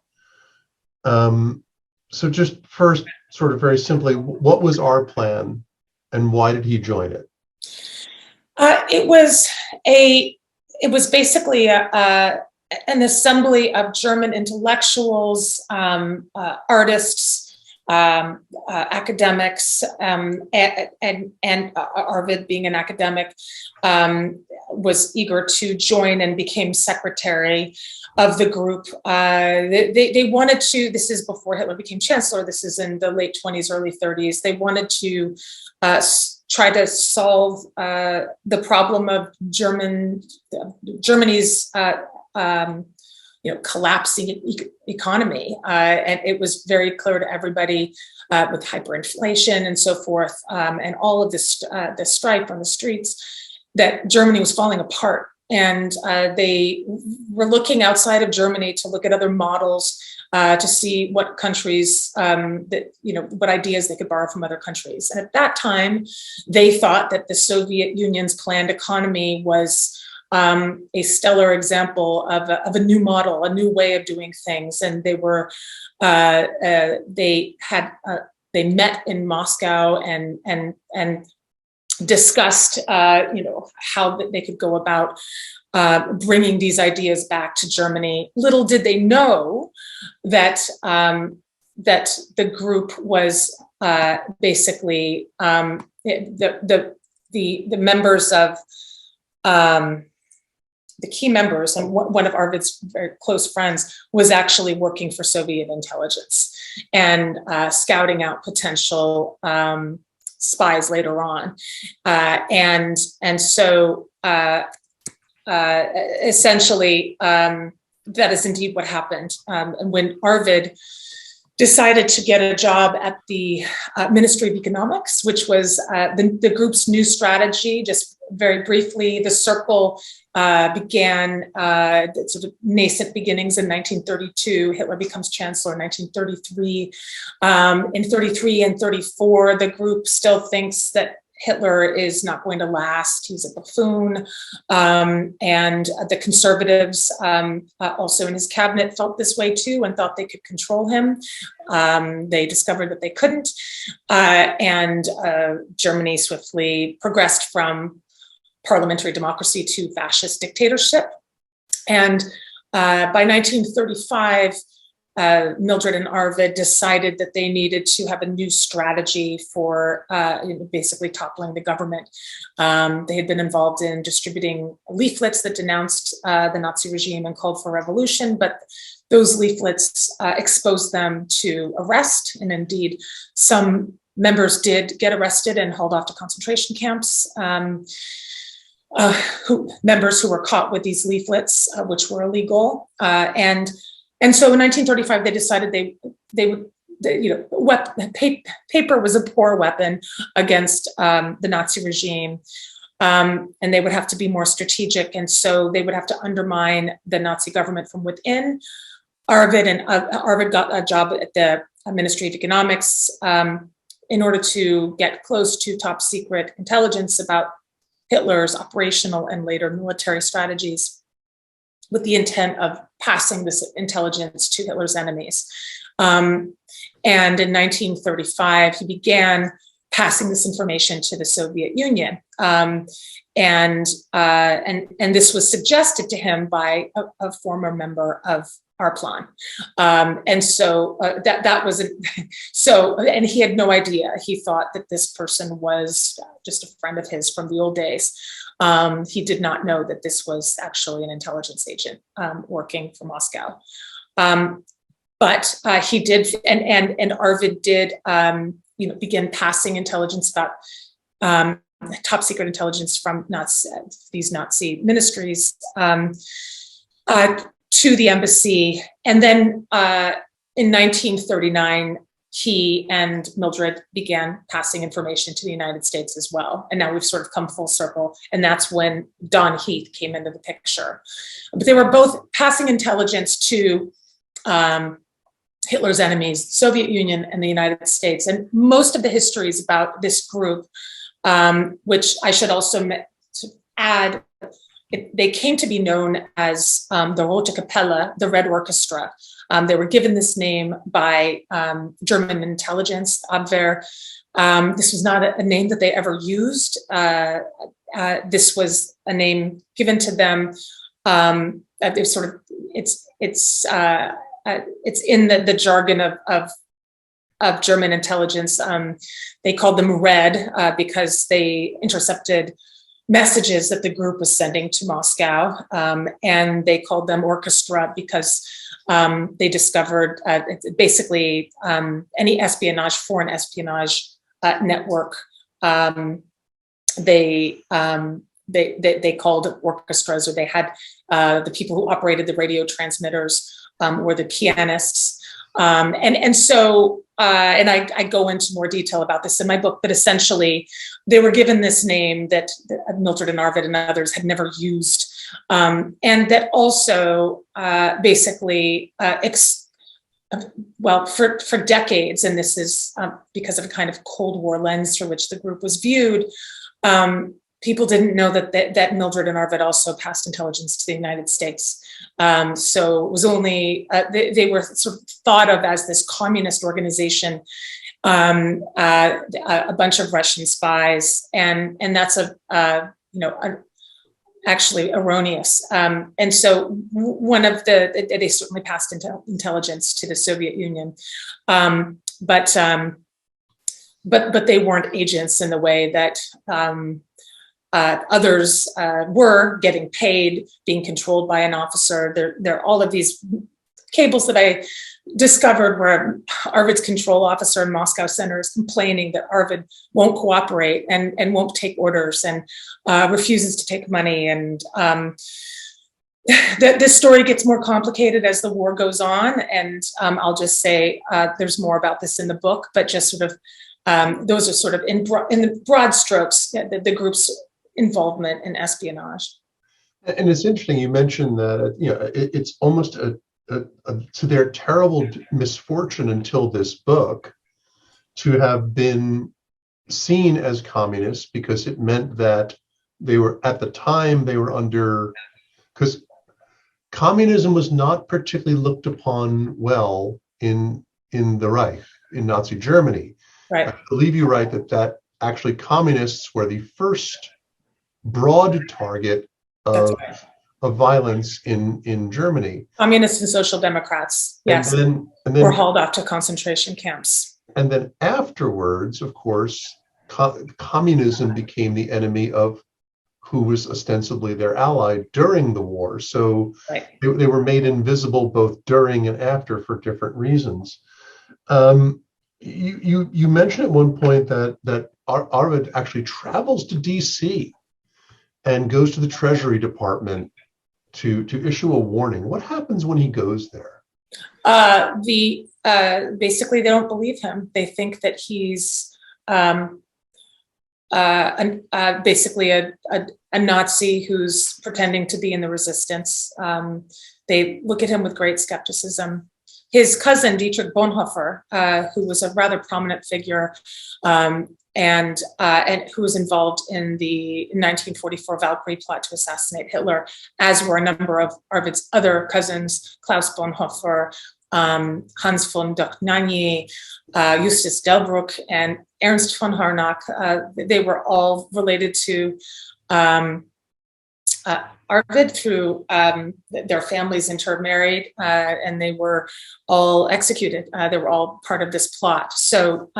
So just first, sort of very simply, what was ARPLAN and why did he join it? It was basically an assembly of German intellectuals, artists, academics, and Arvid, being an academic, was eager to join and became secretary of the group. They wanted to, this is before Hitler became chancellor, this is in the late 20s, early 30s, they wanted to try to solve the problem of Germany's collapsing economy. And it was very clear to everybody with hyperinflation and so forth, and all of this strife on the streets, that Germany was falling apart. And they were looking outside of Germany to look at other models to see what countries, what ideas they could borrow from other countries. And at that time, they thought that the Soviet Union's planned economy was a stellar example of a new model, a new way of doing things. And they were, they met in Moscow and discussed, how they could go about bringing these ideas back to Germany. Little did they know that that the group was basically the members of the key members, and one of Arvid's very close friends was actually working for Soviet intelligence and scouting out potential spies later on. And so essentially, that is indeed what happened. And when Arvid decided to get a job at the Ministry of Economics, which was the group's new strategy. Just very briefly, the Circle began sort of nascent beginnings in 1932. Hitler becomes chancellor in 1933. In 33 and 34, the group still thinks that Hitler is not going to last. He's a buffoon. And the conservatives also in his cabinet felt this way too and thought they could control him. They discovered that they couldn't. And Germany swiftly progressed from parliamentary democracy to fascist dictatorship. And by 1935, Mildred and Arvid decided that they needed to have a new strategy for basically toppling the government. They had been involved in distributing leaflets that denounced the Nazi regime and called for revolution, but those leaflets exposed them to arrest, and indeed some members did get arrested and hauled off to concentration camps. Members who were caught with these leaflets, which were illegal, and so in 1935, they decided they would, paper was a poor weapon against the Nazi regime, and they would have to be more strategic. And so they would have to undermine the Nazi government from within. Arvid got a job at the Ministry of Economics in order to get close to top secret intelligence about Hitler's operational and later military strategies, with the intent of passing this intelligence to Hitler's enemies. And in 1935, he began passing this information to the Soviet Union. And this was suggested to him by a former member of our plan. And so that was, and he had no idea. He thought that this person was just a friend of his from the old days. He did not know that this was actually an intelligence agent working for Moscow. But he did, and Arvid did, begin passing intelligence about top secret intelligence from these Nazi ministries to the embassy. And then in 1939, he and Mildred began passing information to the United States as well. And now we've sort of come full circle. And that's when Don Heath came into the picture. But they were both passing intelligence to Hitler's enemies, the Soviet Union and the United States. And most of the histories about this group, which I should also add, they came to be known as the Rote Kapelle, the Red Orchestra. They were given this name by German intelligence, Abwehr. This was not a name that they ever used. This was a name given to them. It's sort of it's in the jargon of German intelligence. They called them Red because they intercepted messages that the group was sending to Moscow, and they called them Orchestra because they discovered basically any espionage, foreign espionage network. They called orchestras, or they had the people who operated the radio transmitters were the pianists. And so I go into more detail about this in my book, but essentially they were given this name that Mildred and Arvid and others had never used, and that also basically, for decades, and this is because of a kind of Cold War lens through which the group was viewed, people didn't know that Mildred and Arvid also passed intelligence to the United States. So it was only, they were sort of thought of as this communist organization, a bunch of Russian spies, and that's actually erroneous. And so one of they certainly passed intelligence to the Soviet Union, but they weren't agents in the way that Others were getting paid, being controlled by an officer. There are all of these cables that I discovered where Arvid's control officer in Moscow Center is complaining that Arvid won't cooperate and won't take orders and refuses to take money. And this story gets more complicated as the war goes on. And I'll just say there's more about this in the book, but just sort of those are sort of in the broad strokes, the group's involvement in espionage. And it's interesting you mentioned that it's almost to their terrible misfortune until this book to have been seen as communists, because it meant that they were, at the time, they were under, because communism was not particularly looked upon well in the Reich, in Nazi Germany. Right. I believe you write that actually communists were the first broad target of violence in Germany. Communists and social democrats, yes, and then were hauled off to concentration camps. And then afterwards, of course, communism became the enemy of who was ostensibly their ally during the war. So right. they were made invisible both during and after for different reasons. You mentioned at one point that Arvid actually travels to DC and goes to the Treasury Department to issue a warning. What happens when he goes there? Basically they don't believe him. They think that he's basically a Nazi who's pretending to be in the resistance. They look at him with great skepticism. His cousin, Dietrich Bonhoeffer, who was a rather prominent figure and who was involved in the 1944 Valkyrie plot to assassinate Hitler, as were a number of Arvid's other cousins, Klaus Bonhoeffer, Hans von Dohnanyi, Justus Delbruck, and Ernst von Harnack. They were all related to Arvid through their families intermarried, and they were all executed. They were all part of this plot. So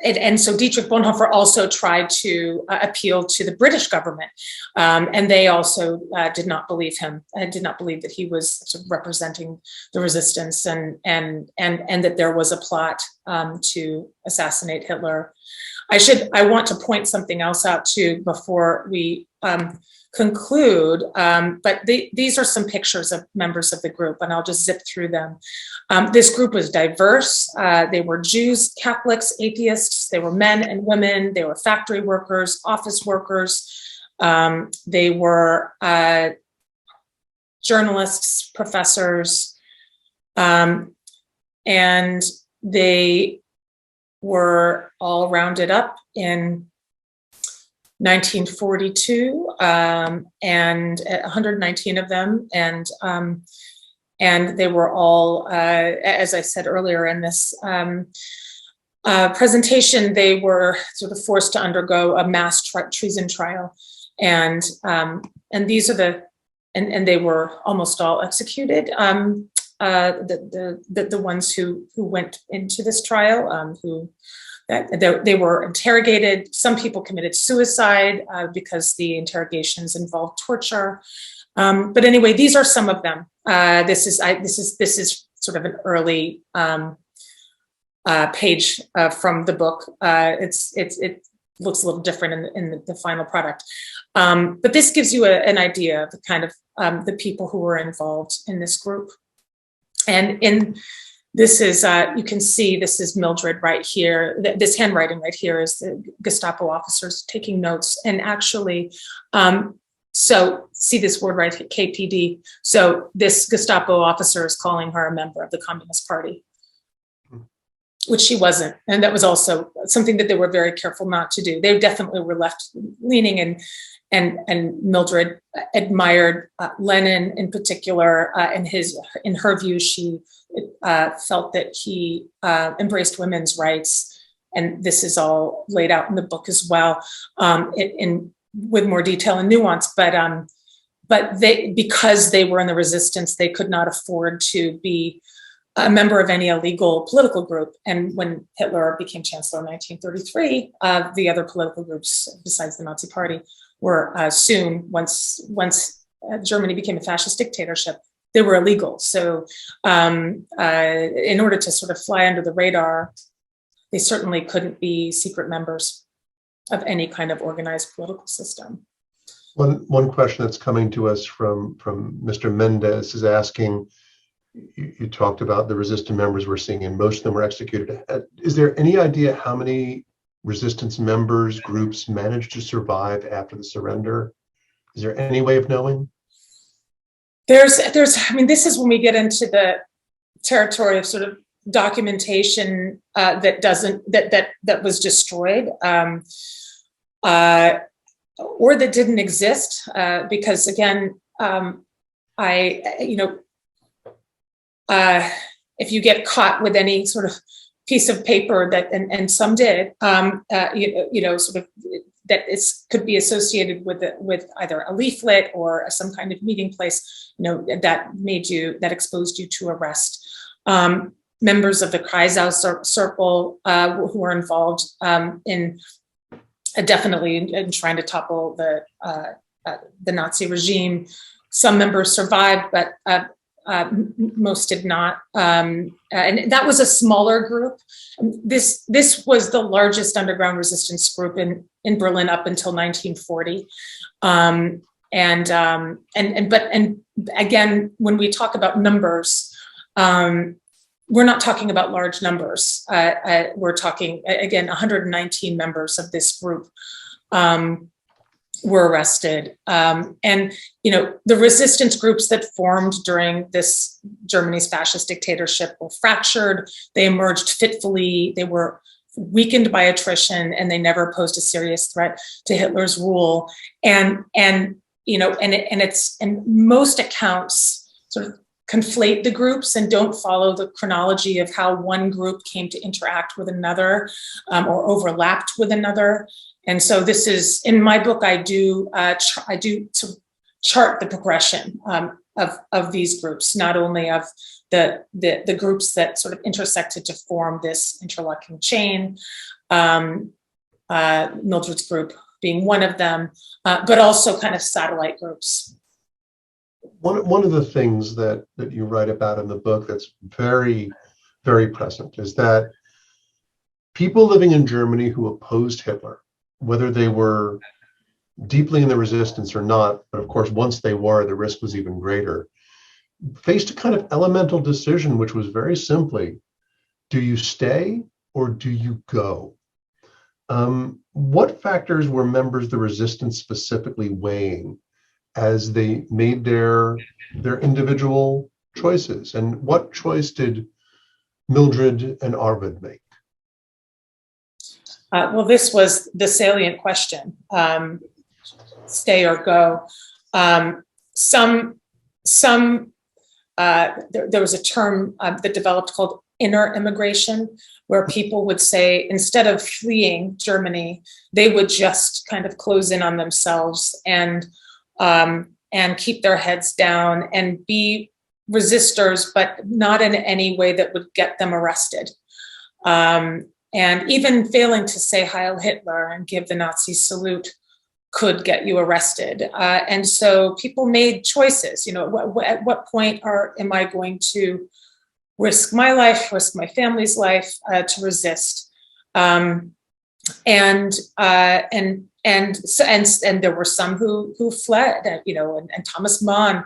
and so Dietrich Bonhoeffer also tried to appeal to the British government, and they also did not believe him. Did not believe that he was sort of representing the resistance, and that there was a plot to assassinate Hitler. I want to point something else out too before we conclude, but these are some pictures of members of the group, and I'll just zip through them. This group was diverse. They were Jews, Catholics, atheists. They were men and women. They were factory workers, office workers. They were journalists, professors, and they were all rounded up in 1942, and 119 of them, and they were all, as I said earlier in this presentation, they were sort of forced to undergo a mass treason trial, and these are and they were almost all executed. The ones who went into this trial, they were interrogated. Some people committed suicide because the interrogations involved torture. But anyway, these are some of them. This is sort of an early page from the book. It looks a little different in the final product. But this gives you an idea of the kind of the people who were involved in this group. And this is, you can see this is Mildred right here. This handwriting right here is the Gestapo officers taking notes. And actually, so see this word right here, KPD. So this Gestapo officer is calling her a member of the Communist Party, which she wasn't. And that was also something that they were very careful not to do. They definitely were left leaning, and Mildred admired Lenin in particular. In her view, she felt that he embraced women's rights, and this is all laid out in the book as well, with more detail and nuance. But they, because they were in the resistance, they could not afford to be a member of any illegal political group. And when Hitler became chancellor in 1933, the other political groups besides the Nazi Party were soon, once Germany became a fascist dictatorship, they were illegal. So in order to sort of fly under the radar, they certainly couldn't be secret members of any kind of organized political system. One question that's coming to us from Mr. Mendez is asking, you talked about the resistant members we're seeing, and most of them were executed. Is there any idea how many resistance members, groups managed to survive after the surrender? Is there any way of knowing? I mean, this is when we get into the territory of sort of documentation that was destroyed, or that didn't exist, because again, if you get caught with any sort of piece of paper that, and some did, sort of that could be associated with either a leaflet or some kind of meeting place, that exposed you to arrest. Members of the Kreisau circle who were involved definitely in trying to topple the Nazi regime. Some members survived, but most did not. And that was a smaller group. This was the largest underground resistance group in Berlin up until 1940. But again, when we talk about numbers, we're not talking about large numbers. We're talking, again, 119 members of this group were arrested. And the resistance groups that formed during this Germany's fascist dictatorship were fractured. They emerged fitfully. They were weakened by attrition, and they never posed a serious threat to Hitler's rule. And most accounts sort of conflate the groups and don't follow the chronology of how one group came to interact with another or overlapped with another. And so this is, in my book, I do sort of chart the progression of these groups, not only of the groups that sort of intersected to form this interlocking chain, Mildred's group being one of them, but also kind of satellite groups. One of the things that you write about in the book that's very, very present is that people living in Germany who opposed Hitler, whether they were deeply in the resistance or not, but of course, once they were, the risk was even greater, faced a kind of elemental decision, which was very simply, do you stay or do you go? What factors were members of the resistance specifically weighing as they made their individual choices? And what choice did Mildred and Arvid make? Well, this was the salient question, stay or go. There was a term that developed called inner immigration, where people would say, instead of fleeing Germany, they would just kind of close in on themselves and keep their heads down and be resistors, but not in any way that would get them arrested. And even failing to say Heil Hitler and give the Nazi salute could get you arrested. And so people made choices, at what point am I going to risk my life, risk my family's life to resist? And there were some who fled, and Thomas Mann,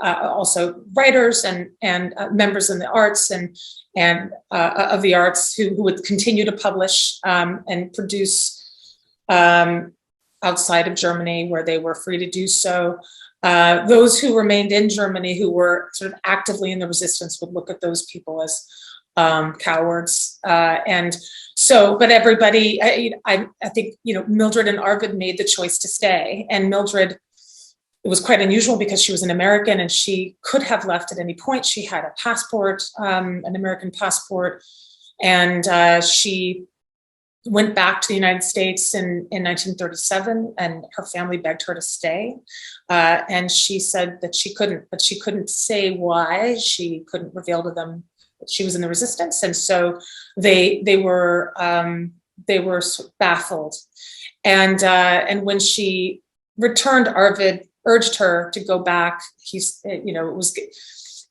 also writers and members in the arts and of the arts who would continue to publish and produce outside of Germany where they were free to do so. Those who remained in Germany who were sort of actively in the resistance would look at those people as cowards. But everybody, I think, Mildred and Arvid made the choice to stay. And Mildred, it was quite unusual because she was an American and she could have left at any point. She had a passport, an American passport, and she went back to the United States in 1937, and her family begged her to stay. And she said that she couldn't, but she couldn't say why. She couldn't reveal to them that she was in the resistance. And so they were baffled. And when she returned, Arvid urged her to go back. It was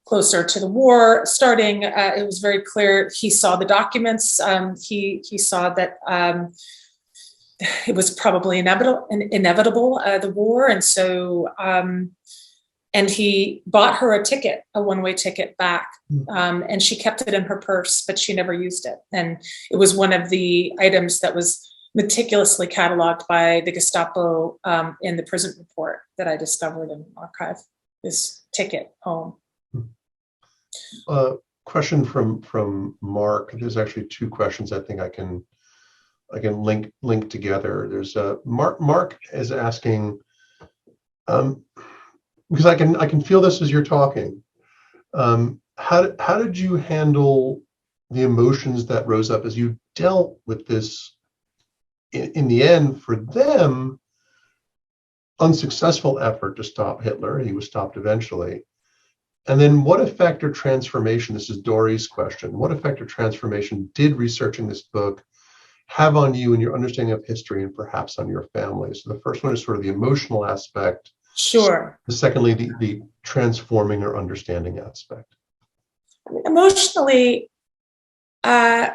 closer to the war starting. It was very clear. He saw the documents. He saw that it was probably inevitable, the war. And so, and he bought her a ticket, a one-way ticket back. And she kept it in her purse, but she never used it. And it was one of the items that was meticulously cataloged by the Gestapo in the prison report that I discovered in the archive, this ticket home. Question from Mark. There's actually two questions I think I can link together. There's Mark is asking, because I can feel this as you're talking. How did you handle the emotions that rose up as you dealt with this? In the end, for them, unsuccessful effort to stop Hitler. He was stopped eventually. And then what effect or transformation, this is Dory's question, what effect or transformation did researching this book have on you and your understanding of history and perhaps on your family? So the first one is sort of the emotional aspect. Sure. Secondly, the transforming or understanding aspect. Emotionally, I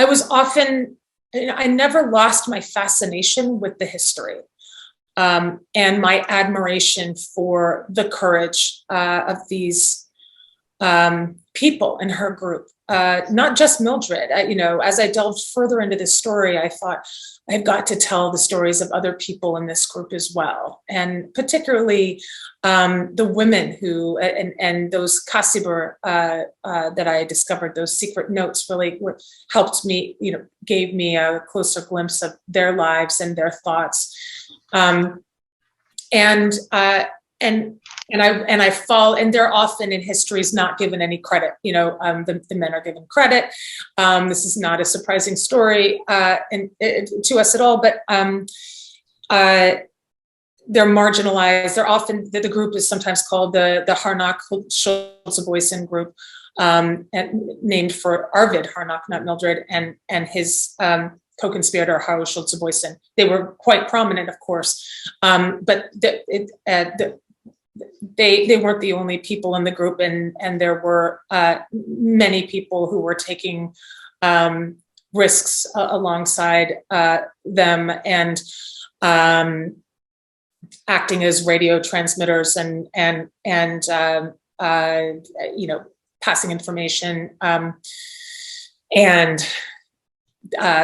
was often, I never lost my fascination with the history and my admiration for the courage of these people in her group, not just Mildred. As I delved further into this story, I thought I've got to tell the stories of other people in this group as well, and particularly the women who and those Kassibur that I discovered, those secret notes really helped me, gave me a closer glimpse of their lives and their thoughts, and I fall, and they're often in histories not given any credit. The men are given credit. This is not a surprising story to us at all, but they're marginalized. They're often, the group is sometimes called the Harnack Schulze-Boysen group, and named for Arvid Harnack, not Mildred, and his co-conspirator Harro Schulze-Boysen. They were quite prominent, of course, but they weren't the only people in the group, and there were many people who were taking risks alongside them and acting as radio transmitters and passing information and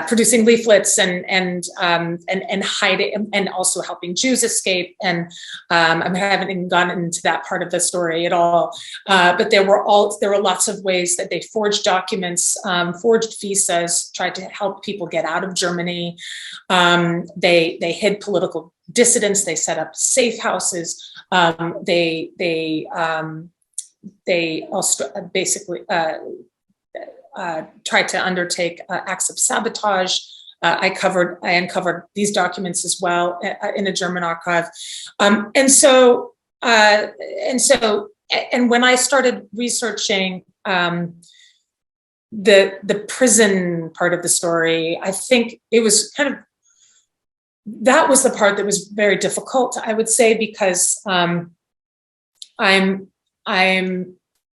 producing leaflets and hiding and also helping Jews escape. And I haven't even gotten into that part of the story at all. But there were lots of ways that they forged documents, forged visas, tried to help people get out of Germany. They hid political dissidents. They set up safe houses. They also basically tried to undertake acts of sabotage. I uncovered these documents as well in a German archive, and when I started researching the prison part of the story, I think it was that was the part that was very difficult, I would say, because I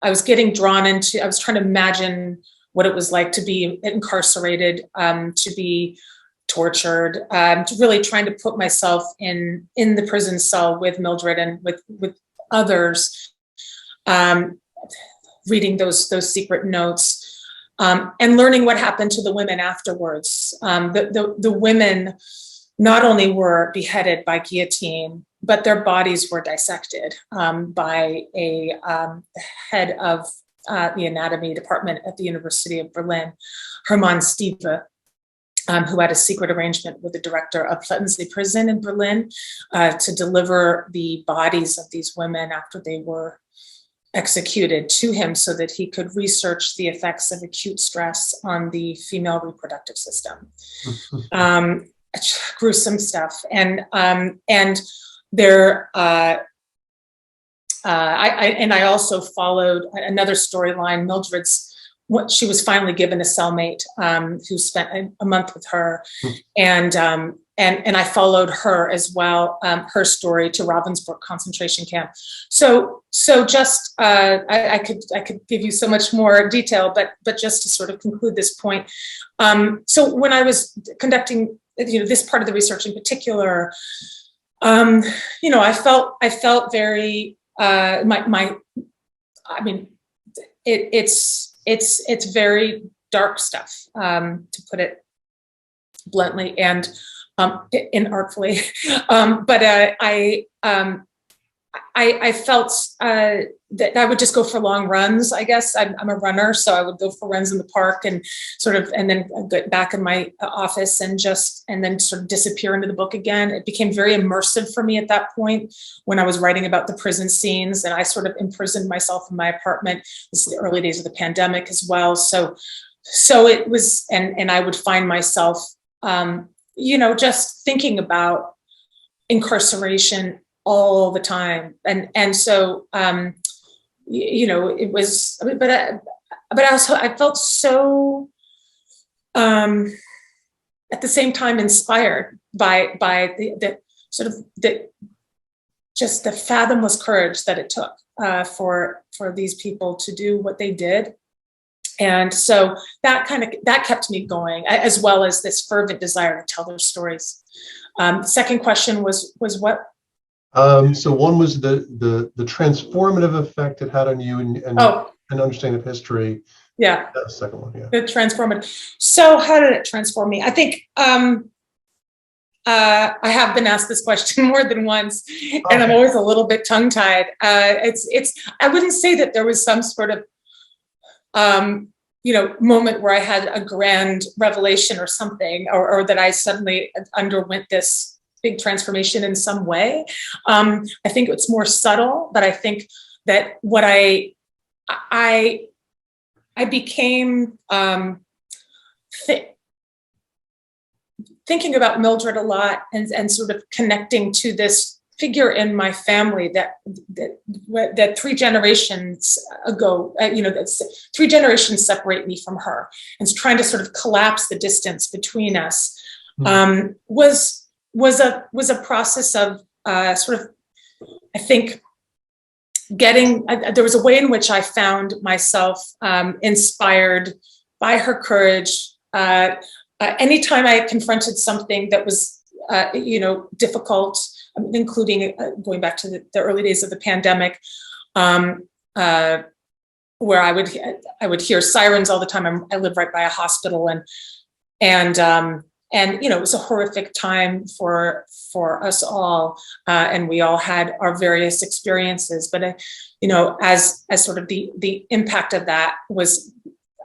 was getting drawn into, I was trying to imagine what it was like to be incarcerated, to be tortured, to really trying to put myself in the prison cell with Mildred and with others, reading those secret notes, and learning what happened to the women afterwards. The women not only were beheaded by guillotine, but their bodies were dissected by a head of the anatomy department at the University of Berlin, Hermann Stieve, who had a secret arrangement with the director of Plötzensee prison in Berlin to deliver the bodies of these women after they were executed to him so that he could research the effects of acute stress on the female reproductive system. Gruesome stuff. And there, I also followed another storyline. Mildred's, she was finally given a cellmate who spent a month with her, and I followed her as well, her story to Ravensbrück concentration camp. So just I could give you so much more detail, but just to sort of conclude this point. So when I was conducting, this part of the research in particular, I felt very it's very dark stuff, to put it bluntly and inartfully. But I felt that I would just go for long runs. I guess I'm a runner, so I would go for runs in the park and then get back in my office and then sort of disappear into the book again. It became very immersive for me at that point when I was writing about the prison scenes, and I sort of imprisoned myself in my apartment. This is the early days of the pandemic as well. So it was, and I would find myself, just thinking about incarceration all the time. And so, it was, but also I felt so, at the same time, inspired by the sort of just the fathomless courage that it took for these people to do what they did. And so that kept me going, as well as this fervent desire to tell their stories. The second question was what? So one was the transformative effect it had on you and understanding of history. Yeah. That's the second one. Yeah. The transformative. So how did it transform me? I think I have been asked this question more than once, and I'm always a little bit tongue-tied. I wouldn't say that there was some sort of moment where I had a grand revelation or something, or that I suddenly underwent this big transformation in some way. I think it's more subtle, but I think that what I became thinking about Mildred a lot and sort of connecting to this figure in my family that 3 generations ago, that's 3 generations separate me from her, and trying to sort of collapse the distance between us was a process of sort of, I think, there was a way in which I found myself inspired by her courage. Anytime I confronted something that was, difficult, including going back to the early days of the pandemic, where I would hear sirens all the time. I live right by a hospital, and it was a horrific time for us all, and we all had our various experiences. But as sort of the impact of that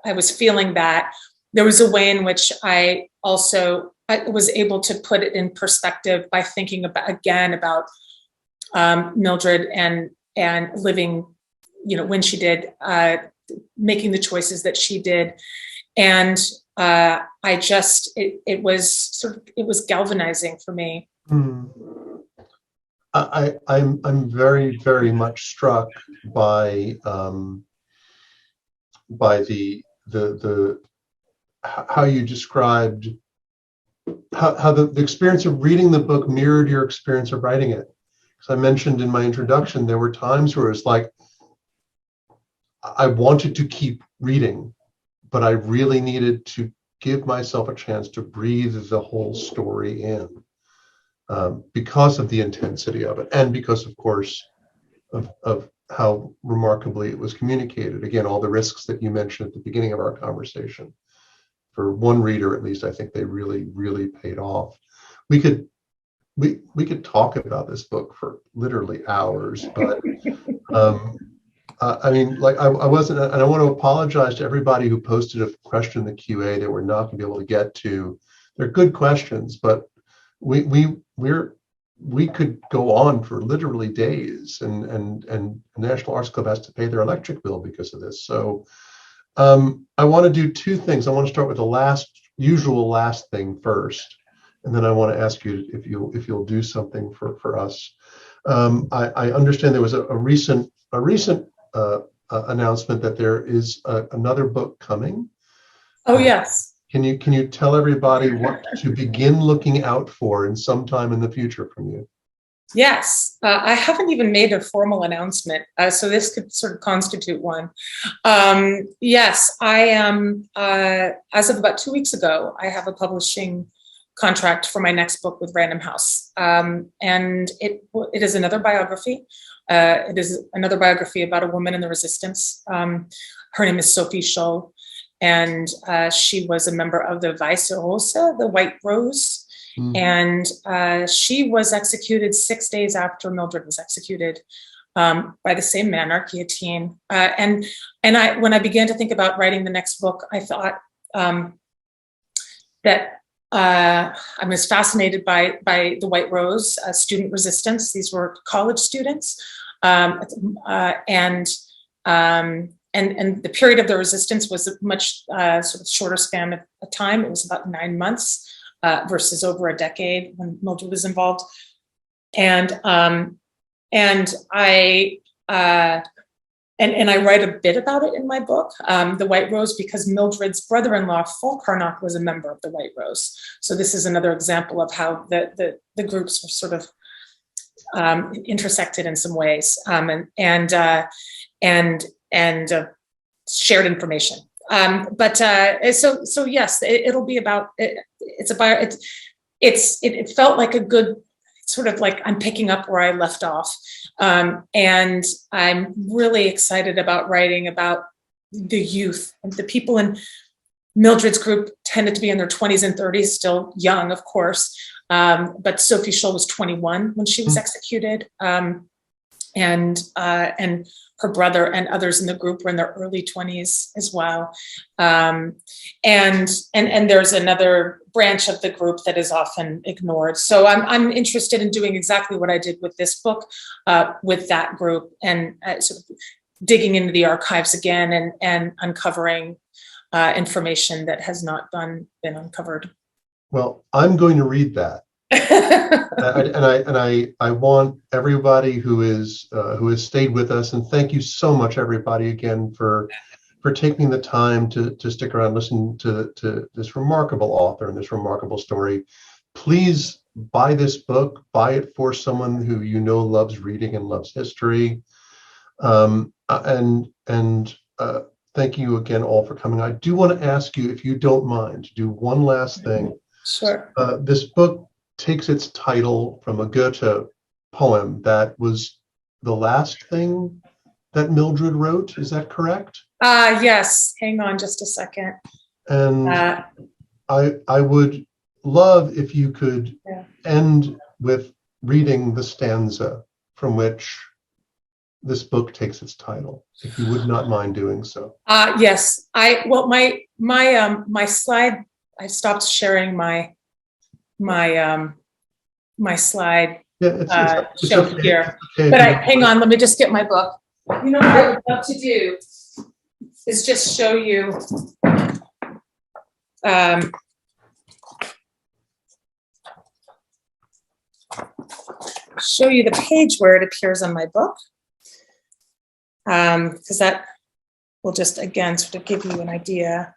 I was feeling that there was a way in which I was able to put it in perspective by thinking about Mildred and living, when she did, making the choices that she did, and it was galvanizing for me. I'm very, very much struck by the how you described how the experience of reading the book mirrored your experience of writing it. Because I mentioned in my introduction, there were times where it's like I wanted to keep reading, but I really needed to give myself a chance to breathe the whole story in, because of the intensity of it, and because, of course, of how remarkably it was communicated. Again, all the risks that you mentioned at the beginning of our conversation. For one reader, at least, I think they really, really paid off. We could talk about this book for literally hours, but I wasn't, and I want to apologize to everybody who posted a question in the QA that we're not going to be able to get to. They're good questions, but we're we could go on for literally days, and the National Arts Club has to pay their electric bill because of this. So I want to do two things. I want to start with the usual last thing first, and then I want to ask you if you'll do something for us. I understand there was a recent announcement that there is another book coming. Oh, yes. Can you tell everybody what to begin looking out for in some time in the future from you? Yes, I haven't even made a formal announcement, so this could sort of constitute one. Yes, I am, as of about 2 weeks ago, I have a publishing contract for my next book with Random House. And it is another biography. It is another biography about a woman in the resistance. Her name is Sophie Scholl, and she was a member of the Weiße Rose, the White Rose. And she was executed 6 days after Mildred was executed by the same man, our guillotine. And when I began to think about writing the next book, I thought that I was fascinated by the White Rose, student resistance. These were college students, and the period of the resistance was a much sort of shorter span of time. It was about 9 months. Versus over a decade when Mildred was involved, and I write a bit about it in my book, The White Rose, because Mildred's brother-in-law, Harnack, was a member of the White Rose. So this is another example of how the groups were sort of intersected in some ways, and shared information. So yes, it'll be about it felt like a good sort of like I'm picking up where I left off, and I'm really excited about writing about the youth and the people in Mildred's group tended to be in their 20s and 30s, still young, of course, but Sophie Scholl was 21 when she was executed, and her brother and others in the group were in their early 20s as well. And there's another branch of the group that is often ignored. So I'm interested in doing exactly what I did with this book, with that group, and sort of digging into the archives again and uncovering information that has not been uncovered. Well, I'm going to read that. I want everybody who has stayed with us, and thank you so much, everybody, again for taking the time to stick around, listen to this remarkable author and this remarkable story. Please buy this book, buy it for someone who you know loves reading and loves history. Thank you again all for coming. I do want to ask you, if you don't mind, to do one last thing. Sure. This book takes its title from a Goethe poem that was the last thing that Mildred wrote. Is that correct? Yes. Hang on just a second. And I would love if you could end with reading the stanza from which this book takes its title, if you would not mind doing so. Yes. My slide, I stopped sharing my slide show okay. here. Okay, But hang on, let me just get my book. You know what I would love to do is just show you the page where it appears on my book, because that will just again sort of give you an idea.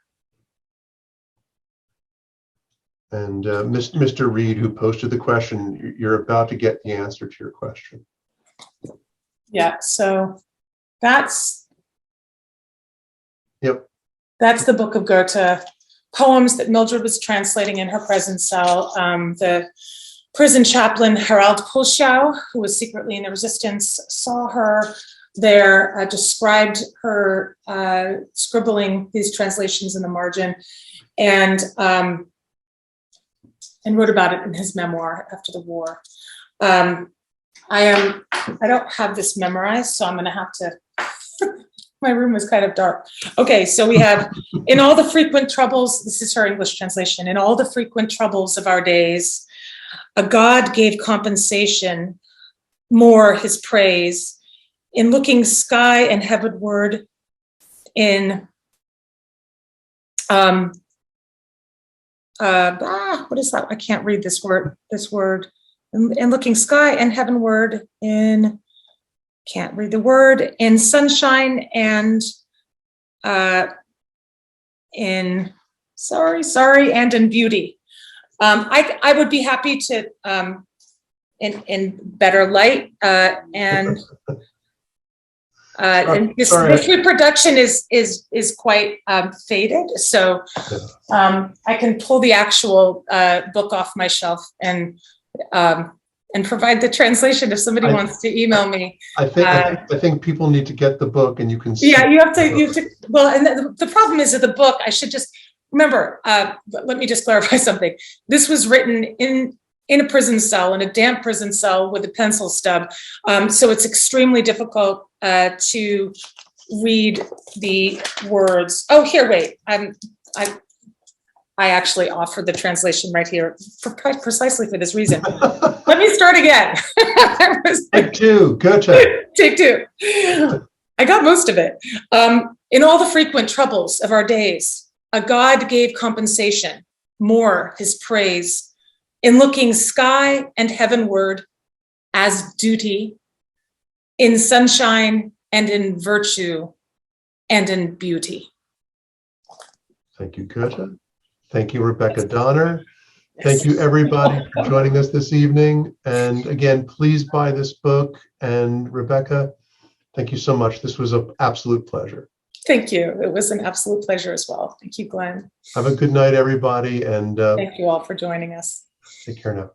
And Mr. Reed, who posted the question, you're about to get the answer to your question. Yeah, so that's the book of Goethe, poems that Mildred was translating in her prison cell. The prison chaplain, Harald Pulschau, who was secretly in the resistance, saw her there, described her scribbling these translations in the margin, and wrote about it in his memoir after the war. I don't have this memorized, so I'm going to have to, my room is kind of dark. Okay, so we have, in all the frequent troubles, this is her English translation, in all the frequent troubles of our days, A god gave compensation, more his praise, in looking sky and heavenward, in what is that? I can't read this word. In looking sky and heavenward, can't read the word, in sunshine and and in beauty. I would be happy to in better light and this reproduction is quite faded, so I can pull the actual book off my shelf and provide the translation if somebody wants to email me. I think people need to get the book, and you can see. Yeah, you have to. Well, and the problem is that the book, I should just remember. Let me just clarify something. This was written in a prison cell, in a damp prison cell with a pencil stub, so it's extremely difficult to read the words. Oh, here, wait. I actually offered the translation right here precisely for this reason. Let me start again. Take two, gotcha. Take two. I got most of it. In all the frequent troubles of our days, a god gave compensation, more his praise, in looking sky and heavenward as duty, in sunshine and in virtue and in beauty. Thank you, Goethe. Thank you, Rebecca Donner. Thank you, everybody, for joining us this evening. And again, please buy this book. And Rebecca, thank you so much. This was an absolute pleasure. Thank you. It was an absolute pleasure as well. Thank you, Glenn. Have a good night, everybody. And thank you all for joining us. Take care now.